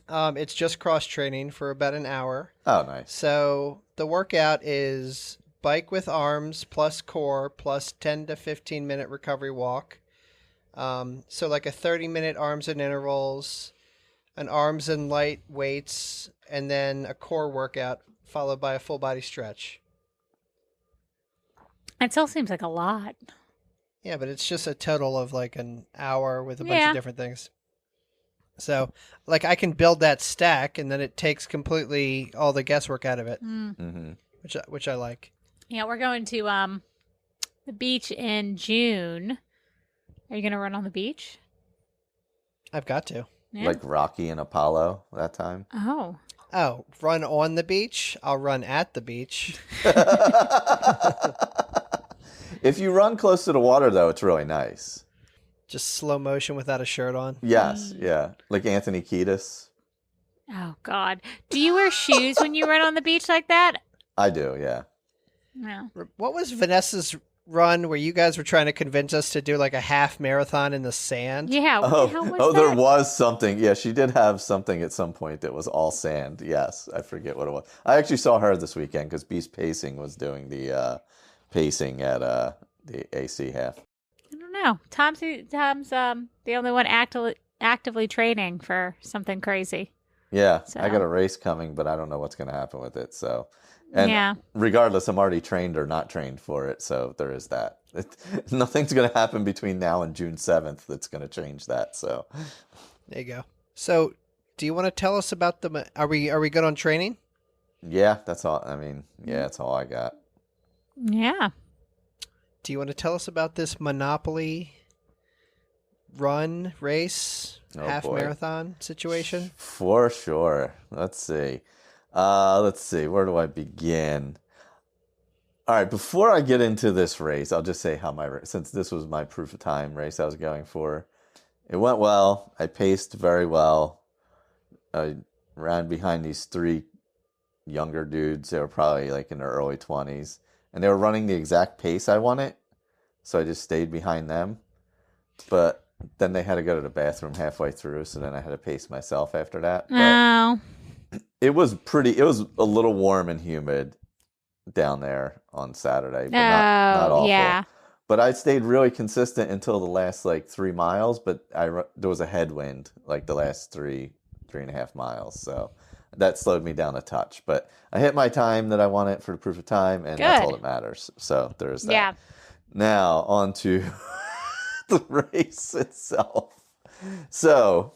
it's just cross training for about an hour. Oh, nice. So the workout is bike with arms plus core plus 10 to 15 minute recovery walk. So like a 30-minute arms and intervals, an arms and light weights, and then a core workout followed by a full body stretch. It still seems like a lot. Yeah, but it's just a total of like an hour with a bunch of different things. So like I can build that stack, and then it takes completely all the guesswork out of it, which I like. Yeah, we're going to the beach in June. Are you going to run on the beach? I've got to. Yeah. Like Rocky and Apollo that time. Oh, run on the beach? I'll run at the beach. If you run close to the water, though, it's really nice. Just slow motion without a shirt on. Yes, yeah. Like Anthony Kiedis. Oh, God. Do you wear shoes when you run on the beach like that? I do, yeah. No. What was Vanessa's run where you guys were trying to convince us to do like a half marathon in the sand? Yeah, what the hell was that? There was something. Yeah, she did have something at some point that was all sand. Yes, I forget what it was. I actually saw her this weekend because Beast Pacing was doing the pacing at the AC half. I don't know. Tom's the only one actively training for something crazy. Yeah, So. I got a race coming, but I don't know what's going to happen with it. So, and Yeah. regardless, I'm already trained or not trained for it. So there is that. Nothing's going to happen between now and June 7th that's going to change that. So There you go. So, do you want to tell us about the? Are we good on training? yeah, that's all. I mean, yeah, that's all I got. Yeah. Do you want to tell us about this Monopoly run race half boy. marathon situation? For sure. Let's see. Where do I begin? All right. Before I get into this race, I'll just say how since this was my proof of time race I was going for, it went well. I paced very well. I ran behind these 3 younger dudes. They were probably like in their early 20s, and they were running the exact pace I wanted. So I just stayed behind them. But then they had to go to the bathroom halfway through, so then I had to pace myself after that. But Oh. it was a little warm and humid down there on Saturday, but not awful. Yeah. But I stayed really consistent until the last like 3 miles, but there was a headwind like the last 3.5 miles, so that slowed me down a touch. But I hit my time that I wanted for the proof of time, and that's all that matters. So there's that. Yeah. Now on to the race itself. So,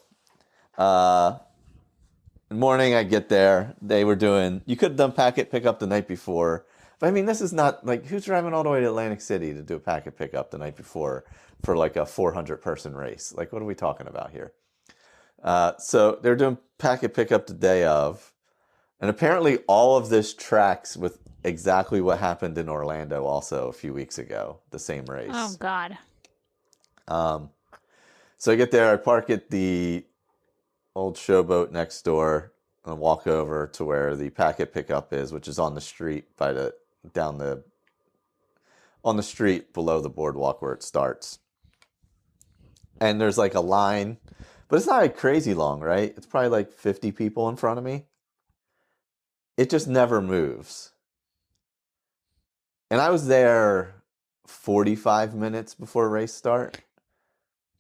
morning I get there. They were doing, you could have done packet pickup the night before. But I mean, this is not like, who's driving all the way to Atlantic City to do a packet pickup the night before for like a 400-person race? Like, what are we talking about here? So they're doing packet pickup the day of. And apparently all of this tracks with exactly what happened in Orlando also a few weeks ago, the same race. Oh, God. So I get there, I park at the old showboat next door and walk over to where the packet pickup is, which is on the street on the street below the boardwalk where it starts. And there's like a line, but it's not like crazy long, right? It's probably like 50 people in front of me. It just never moves. And I was there 45 minutes before race start.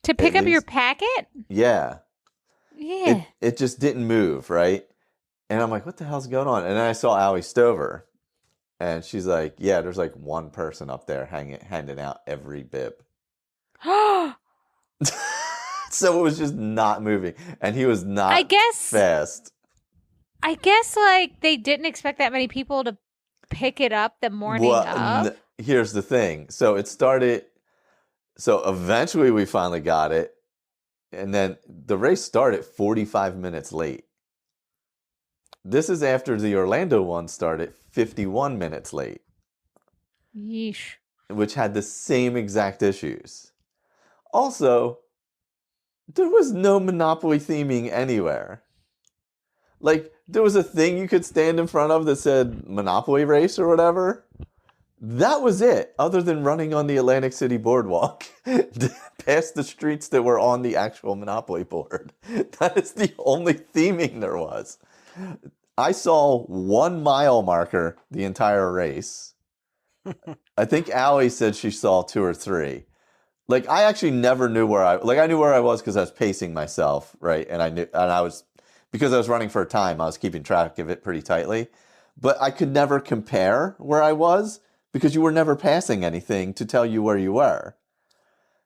To pick up your packet? Yeah. Yeah. It just didn't move, right? And I'm like, what the hell's going on? And then I saw Allie Stover. And she's like, yeah, there's like one person up there handing out every bib. So it was just not moving. And he was not fast. I guess like they didn't expect that many people to pick it up the morning of. Here's the thing. So it started. So eventually we finally got it. And then the race started 45 minutes late. This is after the Orlando one started 51 minutes late. Yeesh. Which had the same exact issues. Also, there was no Monopoly theming anywhere. Like, there was a thing you could stand in front of that said Monopoly race or whatever. That was it, other than running on the Atlantic City boardwalk past the streets that were on the actual Monopoly board. That is the only theming there was. I saw 1 mile marker the entire race. I think Allie said she saw 2 or 3. Like, I actually never knew I knew where I was because I was pacing myself, right? And because I was running for a time, I was keeping track of it pretty tightly. But I could never compare where I was because you were never passing anything to tell you where you were.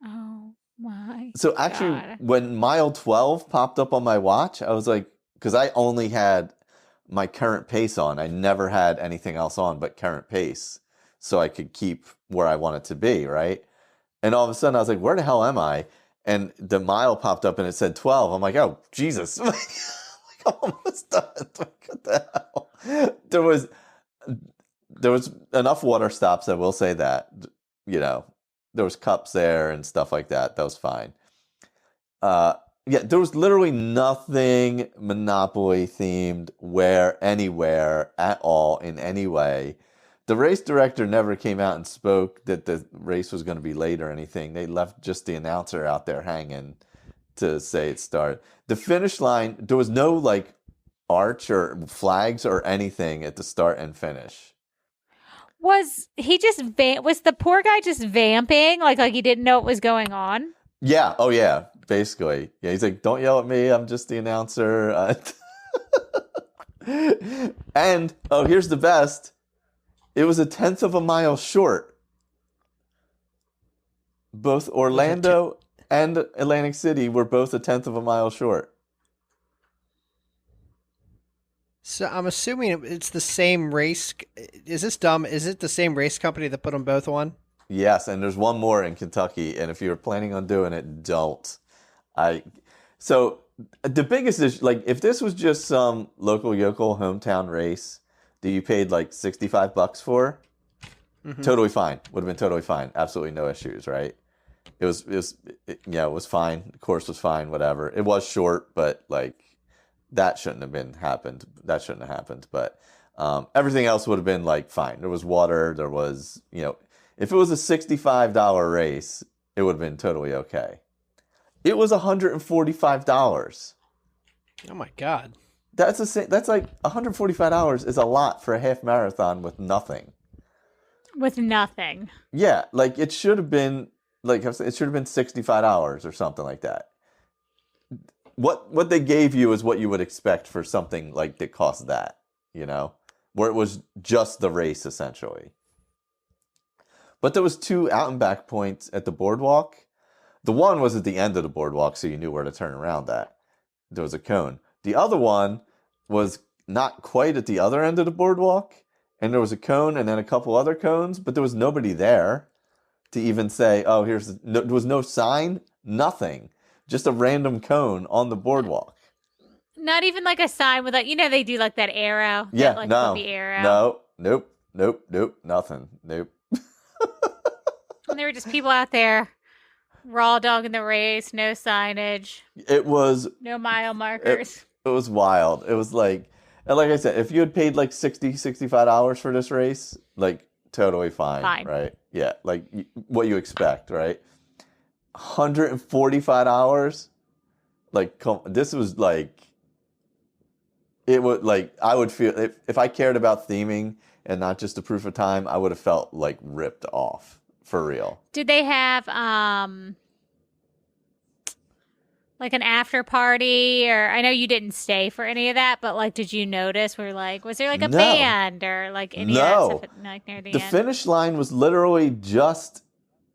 Oh, my So actually, God. when mile 12 popped up on my watch, I was like, because I only had my current pace on. I never had anything else on but current pace. So I could keep where I wanted to be, right? And all of a sudden, I was like, where the hell am I? And the mile popped up and it said 12. I'm like, oh, Jesus. I'm almost done. What the hell? There was enough water stops, I will say that. there was cups there and stuff like that. That was fine. There was literally nothing Monopoly themed anywhere at all in any way. The race director never came out and spoke that the race was going to be late or anything. They left just the announcer out there hanging to say it started. The finish line, there was no like arch or flags or anything at the start and finish. Was he just was the poor guy just vamping like he didn't know what was going on? Yeah. Oh yeah. Basically. Yeah. He's like, don't yell at me. I'm just the announcer. And here's the best. It was 1/10 of a mile short. Both Orlando and Atlantic City were both 1/10 of a mile short. So I'm assuming it's the same race. Is this dumb? Is it the same race company that put them both on? Yes, and there's one more in Kentucky, and if you're planning on doing it, don't. So the biggest issue, like if this was just some local yokel hometown race that you paid like $65 for, totally fine. Would have been totally fine. Absolutely no issues, right? It was fine. The course was fine, whatever. It was short, but like that shouldn't have happened. That shouldn't have happened. But everything else would have been like fine. There was water. There was, if it was a $65 race, it would have been totally okay. It was $145. Oh my God. That's like $145 is a lot for a half marathon with nothing. With nothing. Yeah, like it should have been $65 or something like that. What they gave you is what you would expect for something like that cost that, where it was just the race essentially. But there was 2 out and back points at the boardwalk. The one was at the end of the boardwalk, so you knew where to turn around at. There was a cone. The other one was not quite at the other end of the boardwalk, and there was a cone and then a couple other cones, but there was nobody there to even say, oh, there was no sign, nothing. Just a random cone on the boardwalk. Not even like a sign with they do like that arrow. Yeah, that, no. The arrow. No, nope, nothing. Nope. And there were just people out there, raw dog in the race, no signage. It was... No mile markers. It was wild. It was like... And like I said, if you had paid like $65 for this race, like totally fine. Right? Yeah, like what you expect, right? $145? Like, this was like... It would like... I would feel... If I cared about theming and not just the proof of time, I would have felt like ripped off. For real. Did they have like an after party? Or I know you didn't stay for any of that, but like, did you notice? Was there like a band or like any of that stuff like near the end? The finish line was literally just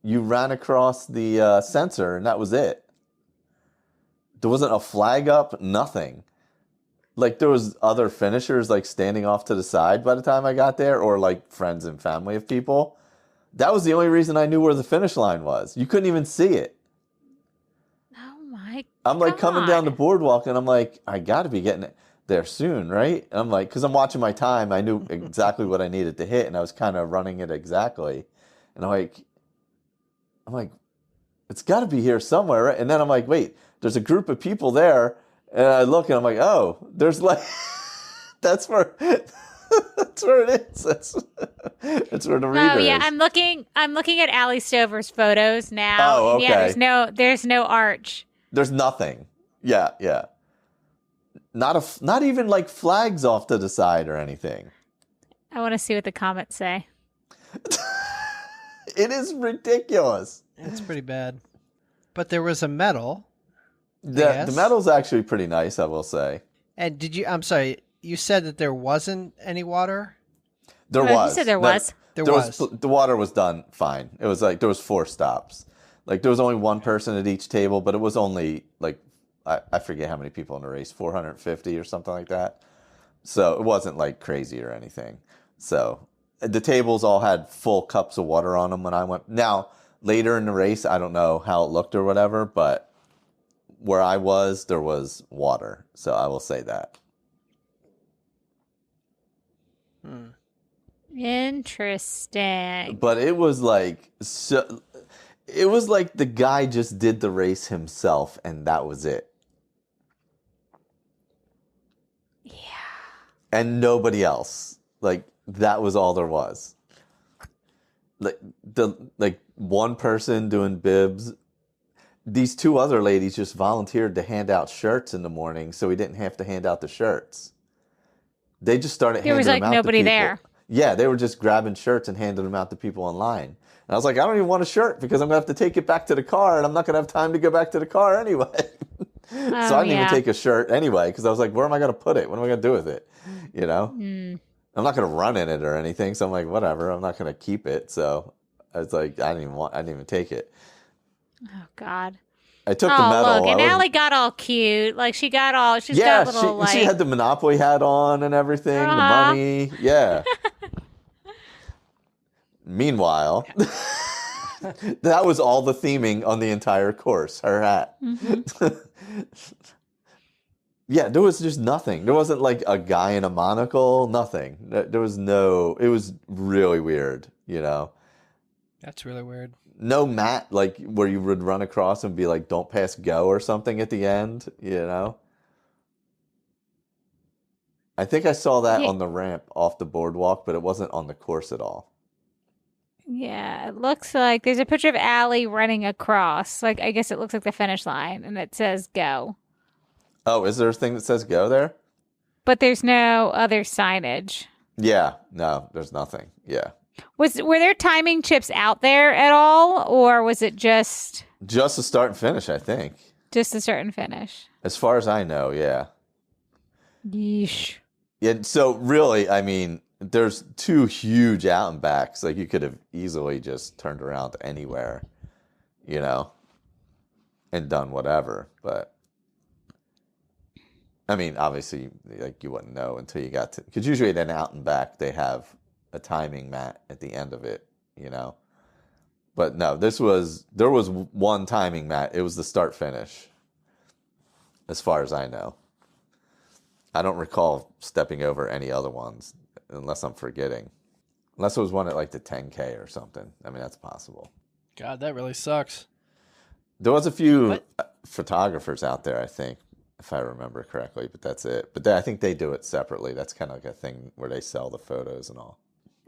you ran across the sensor and that was it. There wasn't a flag up, nothing. Like there was other finishers like standing off to the side by the time I got there, or like friends and family of people. That was the only reason I knew where the finish line was. You couldn't even see it. Oh my God. I'm like coming down the boardwalk and I'm like, I got to be getting there soon, right? And I'm like, because I'm watching my time. I knew exactly what I needed to hit and I was kind of running it exactly. And I'm like, it's got to be here somewhere, right? And then I'm like, wait, there's a group of people there. And I look and I'm like, oh, there's like, that's where... That's where it is. That's where the reader is. Oh yeah, I'm looking at Allie Stover's photos now. Oh, okay. Yeah, there's no arch. There's nothing. Yeah. Not even like flags off to the side or anything. I want to see what the comments say. It is ridiculous. It's pretty bad. But there was a medal. The medal's actually pretty nice, I will say. And I'm sorry, you said that there wasn't any water? There was. You said there was. There was. The water was done fine. It was like there was 4 stops. Like there was only one person at each table, but it was only like I forget how many people in the race, 450 or something like that. So it wasn't like crazy or anything. So the tables all had full cups of water on them when I went. Now, later in the race, I don't know how it looked or whatever, but where I was, there was water. So I will say that. Interesting. But it was like it was like the guy just did the race himself and that was it. Yeah. And nobody else. Like that was all there was. Like one person doing bibs. These two other ladies just volunteered to hand out shirts in the morning so we didn't have to hand out the shirts. They just started handing them out to people. There was like nobody there. Yeah, they were just grabbing shirts and handing them out to people online. And I was like, I don't even want a shirt because I'm going to have to take it back to the car and I'm not going to have time to go back to the car anyway. So I didn't even take a shirt anyway because I was like, where am I going to put it? What am I going to do with it? You know? I'm not going to run in it or anything. So I'm like, whatever. I'm not going to keep it. So I was like, I didn't even take it. Oh, God. I took the medal. Look, and Allie got all cute. Like, she's got little, she had the Monopoly hat on and everything, the money. Yeah. Meanwhile, that was all the theming on the entire course, her hat. Yeah, there was just nothing. There wasn't like a guy in a monocle, nothing. There was it was really weird, you know? That's really weird. No mat, like where you would run across and be like, don't pass go or something at the end, you know? I think I saw that on the ramp off the boardwalk, but it wasn't on the course at all. Yeah, it looks like there's a picture of Allie running across. Like, I guess it looks like the finish line, and it says go. Oh, is there a thing that says go there? But there's no other signage. Yeah, no, there's nothing. Yeah. Were there timing chips out there at all, or was it just the start and finish? I think just the start and finish. As far as I know, yeah. Yeesh. Yeah. So really, I mean, there's two huge out and backs. Like you could have easily just turned around anywhere, you know, and done whatever. But I mean, obviously, like you wouldn't know until you got to, because usually at an out and back they have a timing mat at the end of it, you know. But no, there was one timing mat. It was the start finish, as far as I know. I don't recall stepping over any other ones, unless I'm forgetting. Unless it was one at like the 10K or something. I mean, that's possible. God, that really sucks. There was a few photographers out there, I think, if I remember correctly, but that's it. But I think they do it separately. That's kind of like a thing where they sell the photos and all.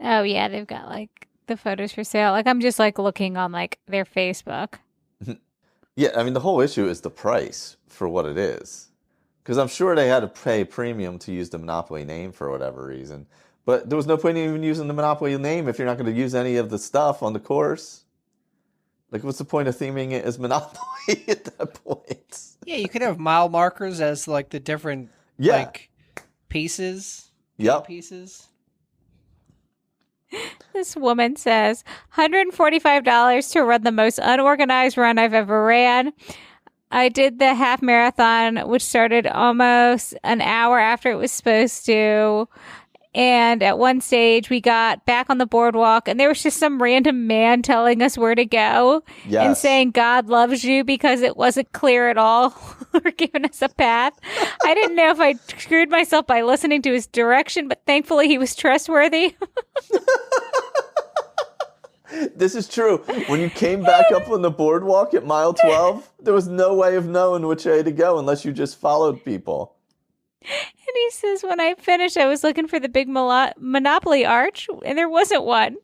Oh, yeah, they've got like the photos for sale. Like I'm just like looking on like their Facebook. Yeah, I mean, the whole issue is the price for what it is. Because I'm sure they had to pay premium to use the Monopoly name for whatever reason. But there was no point in even using the Monopoly name if you're not going to use any of the stuff on the course. Like, what's the point of theming it as Monopoly at that point? Yeah, you could have mile markers as like the different like pieces. Yep. Pieces. This woman says $145 to run the most unorganized run I've ever ran. I did the half marathon, which started almost an hour after it was supposed to. And at one stage, we got back on the boardwalk, and there was just some random man telling us where to go and saying God loves you because it wasn't clear at all or giving us a path. I didn't know if I screwed myself by listening to his direction, but thankfully he was trustworthy. This is true. When you came back up on the boardwalk at mile 12, there was no way of knowing which way to go unless you just followed people. And he says, when I finished, I was looking for the big Monopoly arch, and there wasn't one.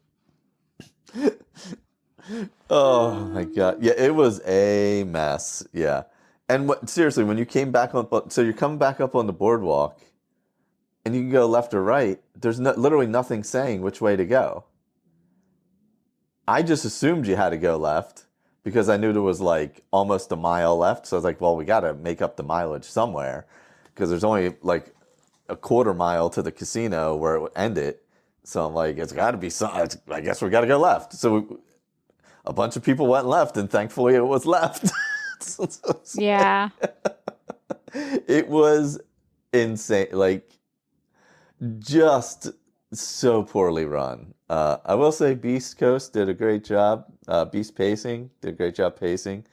Oh, my God. Yeah, it was a mess. Yeah. And seriously, when you came back on, so you're coming back up on the boardwalk, and you can go left or right, there's literally nothing saying which way to go. I just assumed you had to go left because I knew there was like almost a mile left. So I was like, well, we got to make up the mileage somewhere because there's only like a quarter mile to the casino where it would end it. So I'm like, it's got to be some, I guess we got to go left. So a bunch of people went left and thankfully it was left. Yeah. It was insane. Like just so poorly run. I will say Beast Coast did a great job. Beast Pacing did a great job pacing.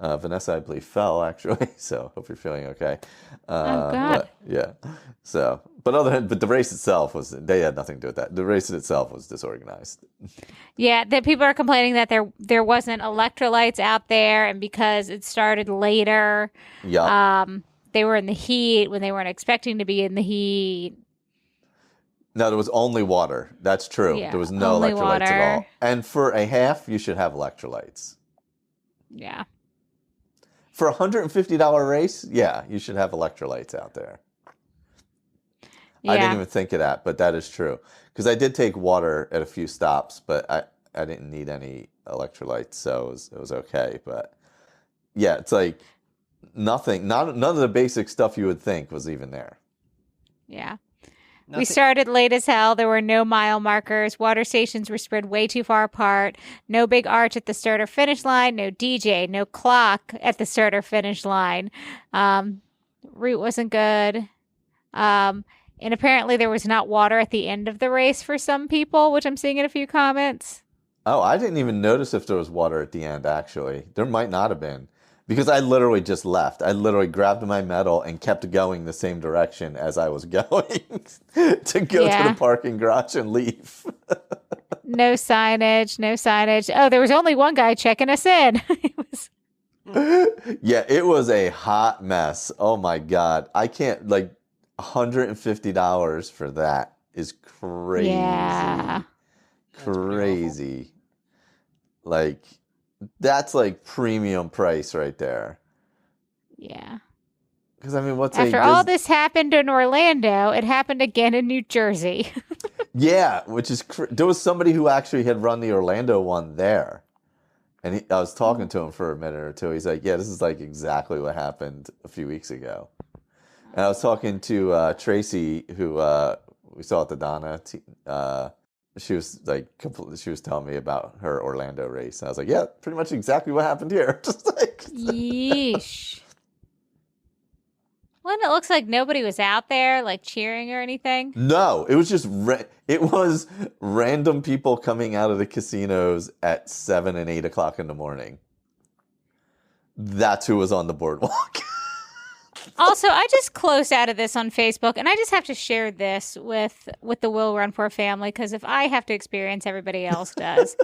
Vanessa, I believe, fell actually. So hope you're feeling okay. Oh God. But, yeah. So, but the race itself they had nothing to do with that. The race itself was disorganized. Yeah, that people are complaining that there wasn't electrolytes out there, and because it started later, Yeah. they were in the heat when they weren't expecting to be in the heat. No, there was only water. That's true. Yeah, There was no only electrolytes at all. water. And for a half, you should have electrolytes. Yeah. For $150 race, yeah, you should have electrolytes out there. Yeah. I didn't even think of that, but that is true. Because I did take water at a few stops, but I didn't need any electrolytes, so it was okay. But yeah, it's like nothing, none of the basic stuff you would think was even there. Yeah. Nothing. We started late as hell. There were no mile markers. Water stations were spread way too far apart. No big arch at the start or finish line. No DJ. No clock at the start or finish line. Route wasn't good. And apparently there was not water at the end of the race for some people, which I'm seeing in a few comments. Oh, I didn't even notice if there was water at the end, actually. There might not have been. Because I literally just left. I literally grabbed my medal and kept going the same direction as I was going to go to the parking garage and leave. No signage, no signage. Oh, there was only one guy checking us in. Yeah, it was a hot mess. Oh my God. I can't, like, $150 for that is crazy. Yeah. Crazy. Like, that's like premium price right there. Yeah. Because, I mean, After all this happened in Orlando, it happened again in New Jersey. Yeah, which is there was somebody who actually had run the Orlando one there, and I was talking to him for a minute or two. He's like, "Yeah, this is like exactly what happened a few weeks ago." And I was talking to Tracy, who we saw at the Donna. She was like, she was telling me about her Orlando race, and I was like, "Yeah, pretty much exactly what happened here." Just like, Yeesh. Well, and it looks like nobody was out there, like, cheering or anything. no, it was just it was random people coming out of the casinos at 7 and 8 o'clock in the morning. That's who was on the boardwalk. Also, I just closed out of this on Facebook, and I just have to share this with the Will Run For family, because if I have to experience, everybody else does.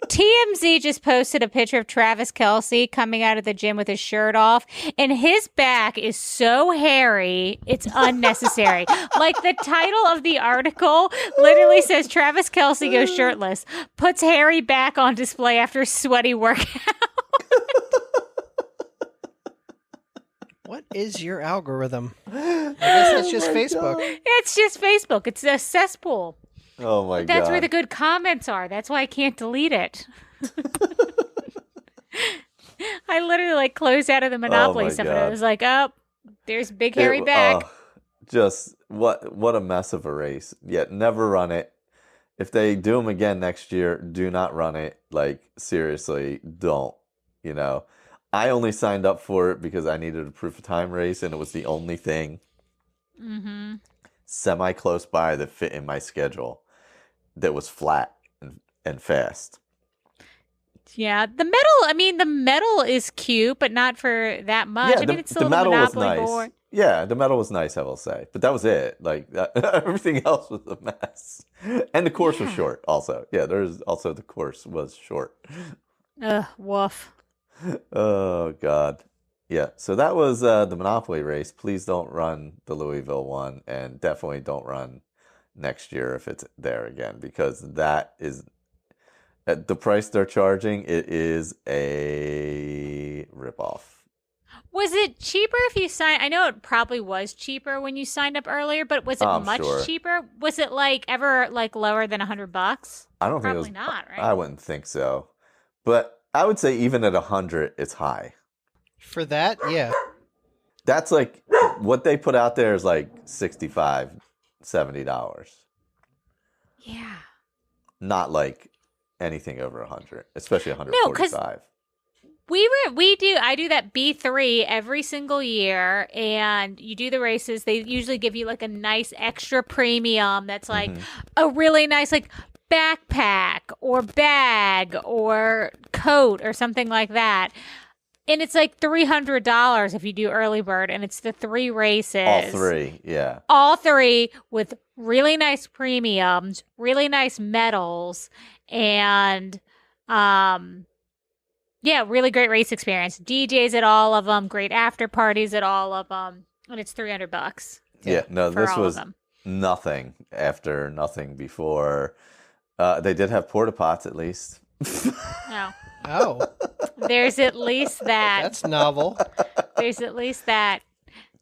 TMZ just posted a picture of Travis Kelce coming out of the gym with his shirt off, and his back is so hairy, it's unnecessary. Like, the title of the article literally says, Travis Kelce goes shirtless, puts hairy back on display after sweaty workout. What is your algorithm? I guess that's just Facebook. It's just Facebook. It's a cesspool. Oh my God. That's where the good comments are. That's why I can't delete it. I literally like closed out of the Monopoly stuff, and I was like, "Oh, there's big hairy back." Just what a mess of a race. Yet never run it. If they do them again next year, do not run it. Like, seriously, don't. You know, I only signed up for it because I needed a proof of time race, and it was the only thing semi close by that fit in my schedule that was flat and fast. Yeah, the medal is cute, but not for that much. Yeah, I mean, it's still the medal was Monopoly nice. board. Yeah, the medal was nice, I will say. But that was it. Like, everything else was a mess. And the course was short also. Yeah, the course was short. Ugh, woof. Oh, God. Yeah, so that was the Monopoly race. Please don't run the Louisville one, and definitely don't run next year if it's there again, because that is, at the price they're charging, it is a ripoff. Was it cheaper if you signed? I know it probably was cheaper when you signed up earlier, but was it much cheaper? Was it like ever like lower than $100? I don't probably think it was. Not, right? I wouldn't think so. But I would say even at 100, it's high. For that, yeah. That's like, what they put out there is like $65, $70. Yeah. Not like anything over 100, especially 145. I do that B3 every single year, and you do the races. They usually give you like a nice extra premium that's like a really nice like backpack or bag or coat or something like that. And it's like $300 if you do early bird, and it's the 3 races. All 3, yeah. All 3 with really nice premiums, really nice medals, and really great race experience. DJs at all of them, great after parties at all of them, and it's $300. Yeah, no, for this all of was them. nothing after, nothing before. They did have porta pots at least. No. Oh, There's at least that. that's novel. There's at least that.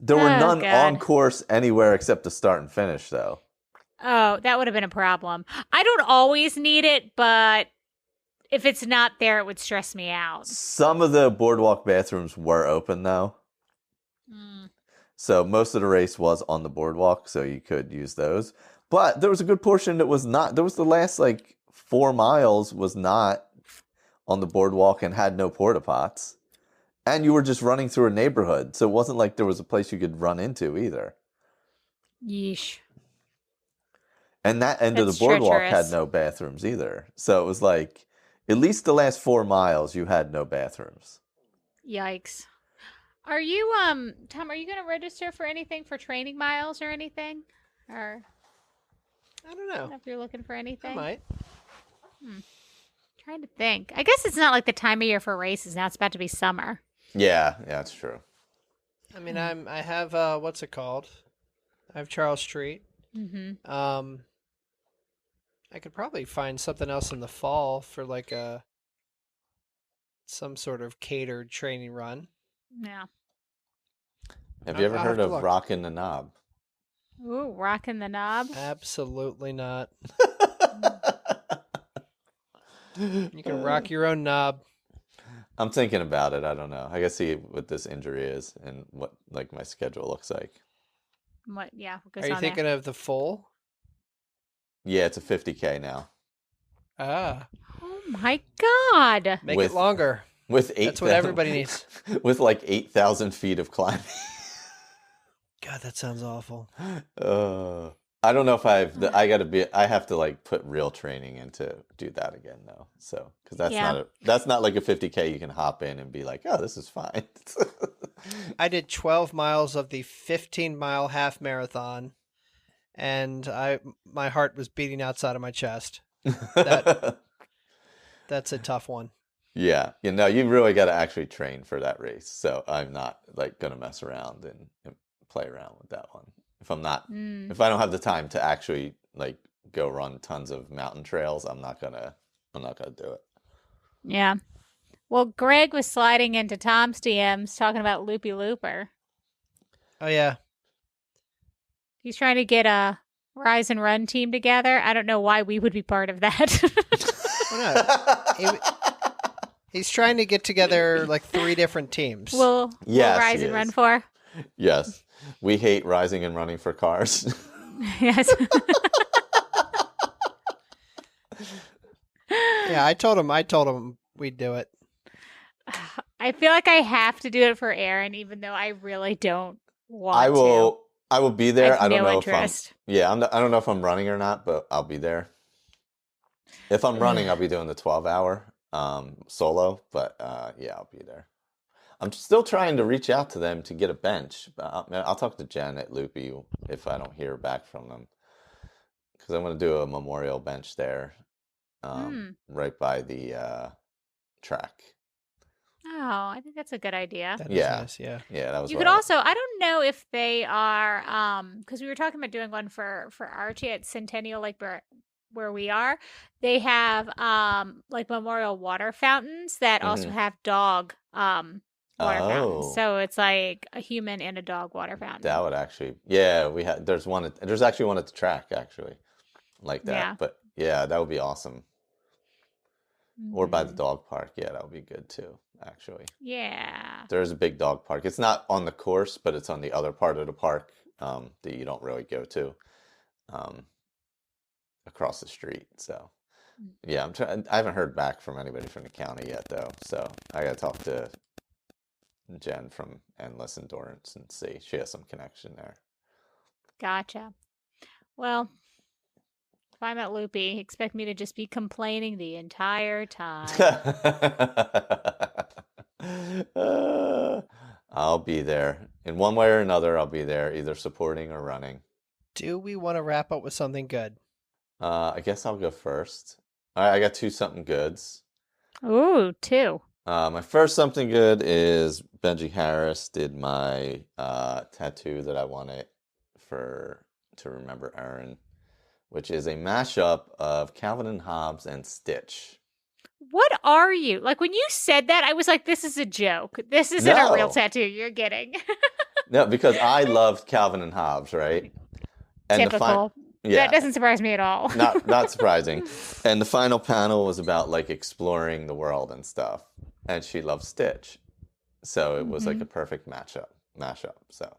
There were Oh, none God. on course anywhere except the start and finish, though. Oh, that would have been a problem. I don't always need it, but if it's not there, it would stress me out. Some of the boardwalk bathrooms were open, though. Mm. So most of the race was on the boardwalk, so you could use those. But there was a good portion that was not. There was the last, 4 miles was not on the boardwalk and had no porta pots. And you were just running through a neighborhood, so it wasn't like there was a place you could run into either. Yeesh. And that end of the That's boardwalk treacherous. had no bathrooms either. So it was like, at least the last 4 miles, you had no bathrooms. Yikes. Are you, Tom, are you going to register for anything for training miles or anything? Or I don't I don't know know. if you're looking for anything? I might. Trying to think. I guess it's not like the time of year for races. Now it's about to be summer. Yeah, that's true. I mean, I have what's it called? I have Charles Street. Mm-hmm. I could probably find something else in the fall for some sort of catered training run. Yeah. Have you ever I'll heard have to of look. Rockin' the Knob? Ooh, rocking the knob. Absolutely not. You can rock your own knob. I'm thinking about it. I don't know. I gotta see what this injury is and what my schedule looks like. What? Yeah. What goes Are you on thinking there? of the full? Yeah, it's a 50K now. Ah, Oh my God. make With- it longer. With 8,000. That's what everybody needs. With 8,000 feet of climbing. God, that sounds awful. I don't know if I have to put real training in to do that again though. So, cause that's not like a 50K you can hop in and be like, oh, this is fine. I did 12 miles of the 15-mile half marathon, and my heart was beating outside of my chest. That's a tough one. Yeah. You really got to actually train for that race. So I'm not going to mess around and play around with that one. If I don't have the time to actually go run tons of mountain trails, I'm not gonna do it. Yeah. Well, Greg was sliding into Tom's DMs talking about Loopy Looper. Oh, yeah. He's trying to get a Rise and Run team together. I don't know why we would be part of that. He's trying to get together 3 different teams. Will Yes, Rise he and Run is. for? Yes. We hate rising and running for cars. Yes. Yeah, I told him we'd do it. I feel like I have to do it for Aaron, even though I really don't want I will be there. have I don't no know interest. I don't know if I'm running or not, but I'll be there. If I'm running, I'll be doing the 12-hour solo, but I'll be there. I'm still trying to reach out to them to get a bench. I'll talk to Jen at Loopy if I don't hear back from them, because I'm going to do a memorial bench there, right by the track. Oh, I think that's a good idea. That is Yeah. nice, yeah. Yeah, that was. You what could I- also, I don't know if they are, because we were talking about doing one for Archie at Centennial, where we are. They have memorial water fountains that also have dog water fountains. Oh. So it's like a human and a dog water fountain. That would actually, yeah. There's actually one at the track actually, like that. Yeah. But yeah, that would be awesome. Or by the Mhm. dog park, yeah, that would be good too. Actually, Yeah. there's a big dog park. It's not on the course, but it's on the other part of the park that you don't really go to, across the street. So yeah, I haven't heard back from anybody from the county yet though. So I got to talk to Jen from Endless Endurance and see she has some connection there. Gotcha. Well, if I'm at Loopy, expect me to just be complaining the entire time. I'll be there. In one way or another, I'll be there, either supporting or running. Do we want to wrap up with something good? I guess I'll go first. All right, I got 2 something goods. Ooh, 2. My first something good is Benji Harris did my tattoo that I wanted to remember Aaron, which is a mashup of Calvin and Hobbes and Stitch. What are you? Like, when you said that, I was like, this is a joke. This isn't a real No. tattoo. You're getting. No, because I loved Calvin and Hobbes, right? And Typical. Yeah. That doesn't surprise me at all. Not surprising. And the final panel was about like exploring the world and stuff. And she loved Stitch. So it was like a perfect mashup. So,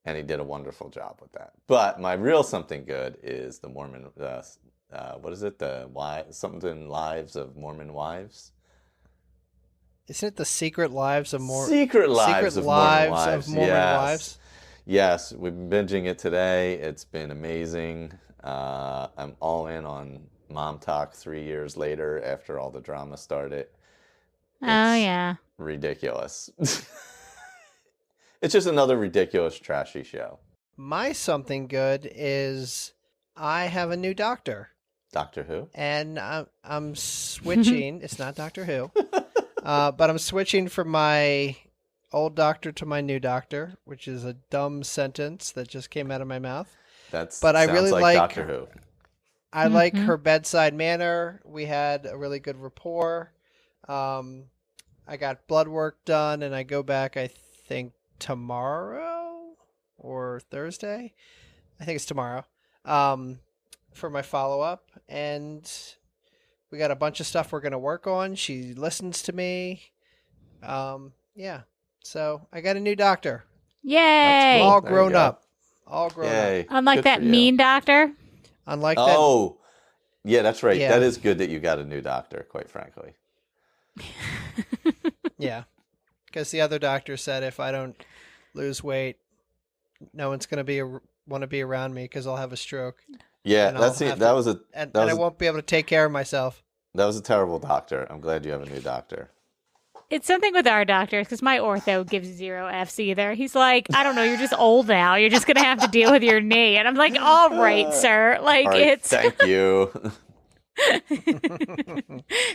and he did a wonderful job with that. But my real something good is the Mormon, what is it? Something Lives of Mormon Wives? Isn't it the Secret Lives of Mormon Secret Lives of Mormon Wives. Mormon Yes. Wives? Yes, we've been binging it today. It's been amazing. I'm all in on Mom Talk 3 years later after all the drama started. Oh, yeah. Ridiculous. It's just another ridiculous, trashy show. My something good is I have a new doctor. Doctor Who? And I'm switching. It's not Doctor Who. But I'm switching from my old doctor to my new doctor, which is a dumb sentence that just came out of my mouth. But I really like Doctor Who. I like her bedside manner. We had a really good rapport. I got blood work done, and I go back, I think, tomorrow or Thursday. I think it's tomorrow, for my follow-up. And we got a bunch of stuff we're going to work on. She listens to me. Yeah. So I got a new doctor. Yay! All There you grown go. up. All grown up. Yay. Unlike Good that for you. mean doctor. Unlike that. Oh, yeah, that's right. Yeah. That is good that you got a new doctor, quite frankly. Yeah. Because the other doctor said if I don't lose weight, no one's going to want to be around me because I'll have a stroke. Yeah, And I'll have that to- was a And that I was won't be able to take care of myself. that was a terrible doctor. I'm glad you have a new doctor. It's something with our doctors because my ortho gives 0 Fs either. He's like, I don't know, you're just old now. You're just going to have to deal with your knee. And I'm like, all right, sir. Like, All right, it's. thank you.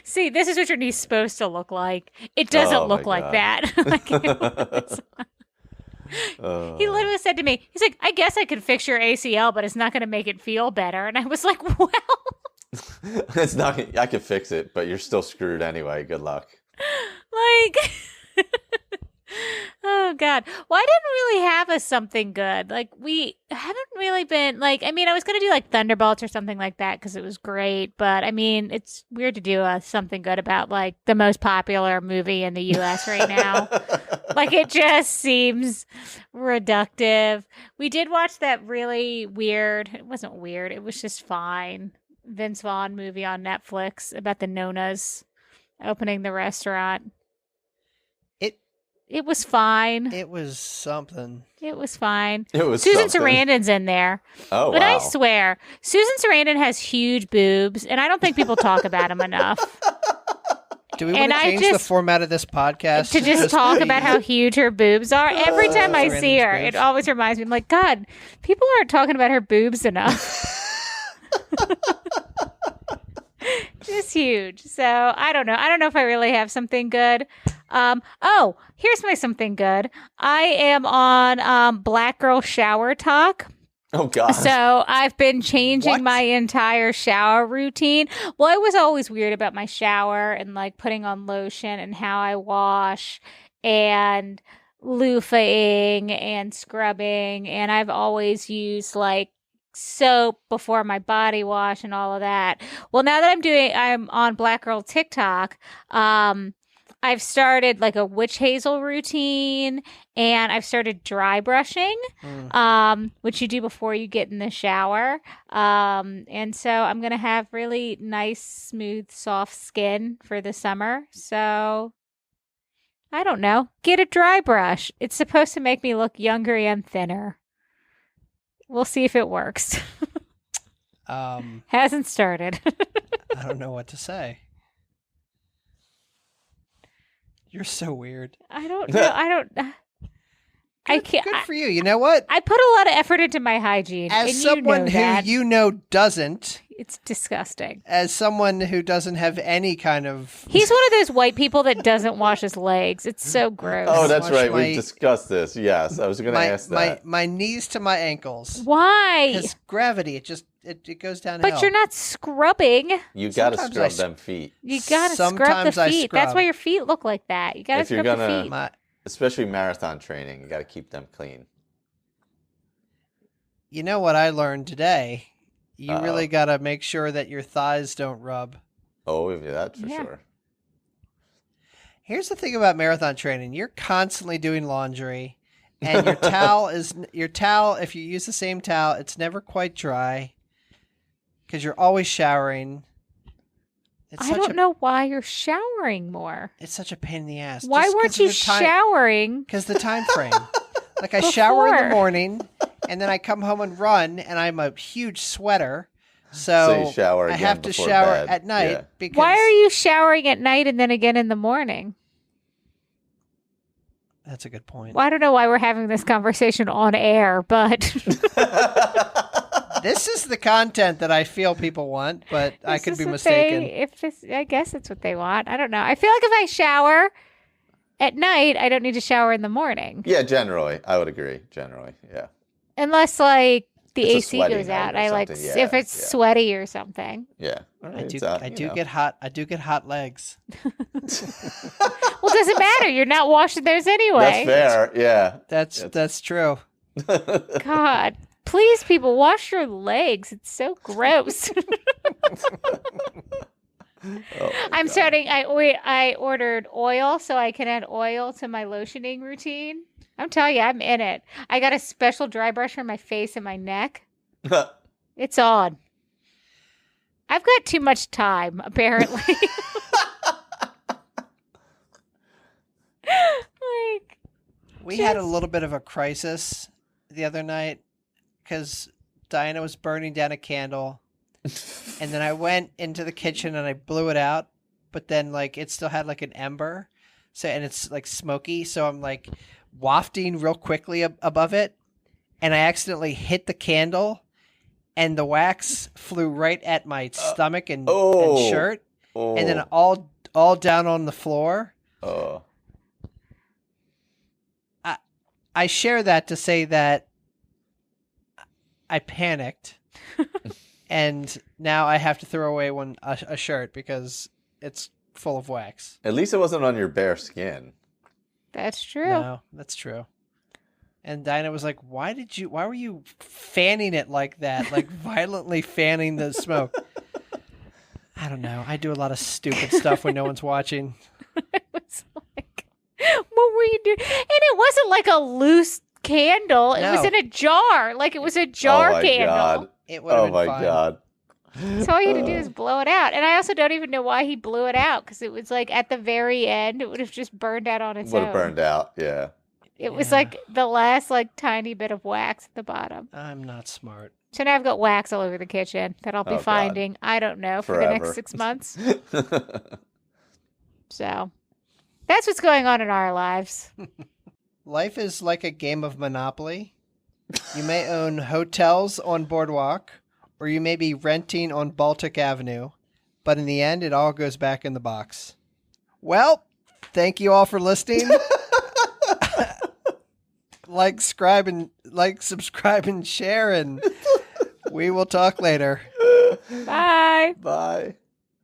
See, this is what your knee's supposed to look like. It doesn't Oh, my look like God. that. Like, he literally said to me, he's like, I guess I could fix your ACL, but it's not going to make it feel better. And I was like, well, It's not. I can fix it, but you're still screwed anyway. Good luck. like, oh God. Well, I didn't really have a something good. Like, we haven't really been, like, I mean, I was going to do like Thunderbolts or something like that because it was great. But I mean, it's weird to do a something good about like the most popular movie in the US right now. Like, it just seems reductive. We did watch that really weird, it wasn't weird, it was just fine, Vince Vaughn movie on Netflix about the Nonas opening the restaurant. It was fine. It was something. It was fine. It was Susan something. Sarandon's in there. Oh, But wow. I swear, Susan Sarandon has huge boobs, and I don't think people talk about them enough. Do we And want to I change the just- format of this podcast To just talk be- about how huge her boobs are. Every time I see her, Sarandon's it boobs. always reminds me, I'm like, God, people aren't talking about her boobs enough. Just huge. So I don't know. I don't know if I really have something good. Oh, here's my something good. I am on Black Girl Shower Talk. Oh God. So I've been changing What? my entire shower routine. Well, I was always weird about my shower and like putting on lotion and how I wash and loofahing and scrubbing. And I've always used like soap before my body wash and all of that. Well, now that I'm on Black Girl TikTok, I've started like a witch hazel routine and I've started dry brushing, which you do before you get in the shower. And so I'm going to have really nice, smooth, soft skin for the summer. So I don't know. Get a dry brush. It's supposed to make me look younger and thinner. We'll see if it works. Hasn't started. I don't know what to say. You're so weird. I don't know. I can't. Good for you. You know what? I put a lot of effort into my hygiene. As and someone you know who you know doesn't, it's disgusting. as someone who doesn't have any kind of... He's one of those white people that doesn't wash his legs. It's so gross. Oh, that's Wash right. my- We discussed this. Yes, I was going to ask that. My knees to my ankles. Why? Because gravity, it goes downhill. But you're not scrubbing. You got to Sometimes scrub I- them feet. You gotta scrub Sometimes the I feet. That's scrub. why your feet look like that. You gotta If you're scrub the gonna- feet. My, Especially marathon training, you got to keep them clean. you know what I learned today? You Uh-oh. really got to make sure that your thighs don't rub. Oh, yeah, that's for Yeah. sure. Here's the thing about marathon training. You're constantly doing laundry, and your towel, if you use the same towel, it's never quite dry because you're always showering. I don't know why you're showering more. It's such a pain in the ass. Why weren't you showering? Because the time frame. Like I shower in Before. the morning, and then I come home and run, and I'm a huge sweater. So you shower I again have to before shower bed. at night Yeah. because Why are you showering at night and then again in the morning? That's a good point. Well, I don't know why we're having this conversation on air, but This is the content that I feel people want, but I this could is be what mistaken. I guess it's what they want. I don't know. I feel like if I shower at night, I don't need to shower in the morning. Yeah, generally, I would agree. Generally, yeah. Unless like the It's a AC sweaty goes night out. or I like something. if Yeah, it's yeah. sweaty or something. Yeah. I do. It's, I you do know. get hot. I do get hot legs. Well, it doesn't matter. You're not washing those anyway. That's fair. Yeah. That's true. God, please, people, wash your legs. It's so gross. Oh, I'm God. starting. I ordered oil so I can add oil to my lotioning routine. I'm telling you, I'm in it. I got a special dry brush for my face and my neck. It's on. I've got too much time, apparently. Like, We had a little bit of a crisis the other night because Diana was burning down a candle, and then I went into the kitchen and I blew it out, but then like it still had like an ember, and it's like smoky, so I'm like wafting real quickly above it, and I accidentally hit the candle, and the wax flew right at my stomach and shirt, and then all down on the floor. Oh. I share that to say that I panicked, and now I have to throw away a shirt because it's full of wax. At least it wasn't on your bare skin. that's true. No, that's true. And Dinah was like, "Why were you fanning it like that? Like violently fanning the smoke?" I don't know. I do a lot of stupid stuff when no one's watching. It was like, what were you doing? And it wasn't like a loose candle. It was No. in a jar. Like it was a jar oh my candle. God. It would have Oh been my fine. God. So all you had to do is blow it out. And I also don't even know why he blew it out because it was like at the very end, it would have just burned out on its Would own. have burned out. Yeah. It was Yeah. like the last like tiny bit of wax at the bottom. I'm not smart. So now I've got wax all over the kitchen that I'll be Oh, God. finding, I don't know, for the Forever. next 6 months. So that's what's going on in our lives. Life is like a game of Monopoly. You may own hotels on Boardwalk, or you may be renting on Baltic Avenue, but in the end, it all goes back in the box. Well, thank you all for listening. subscribe, and share, and we will talk later. Bye. Bye.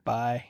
Bye.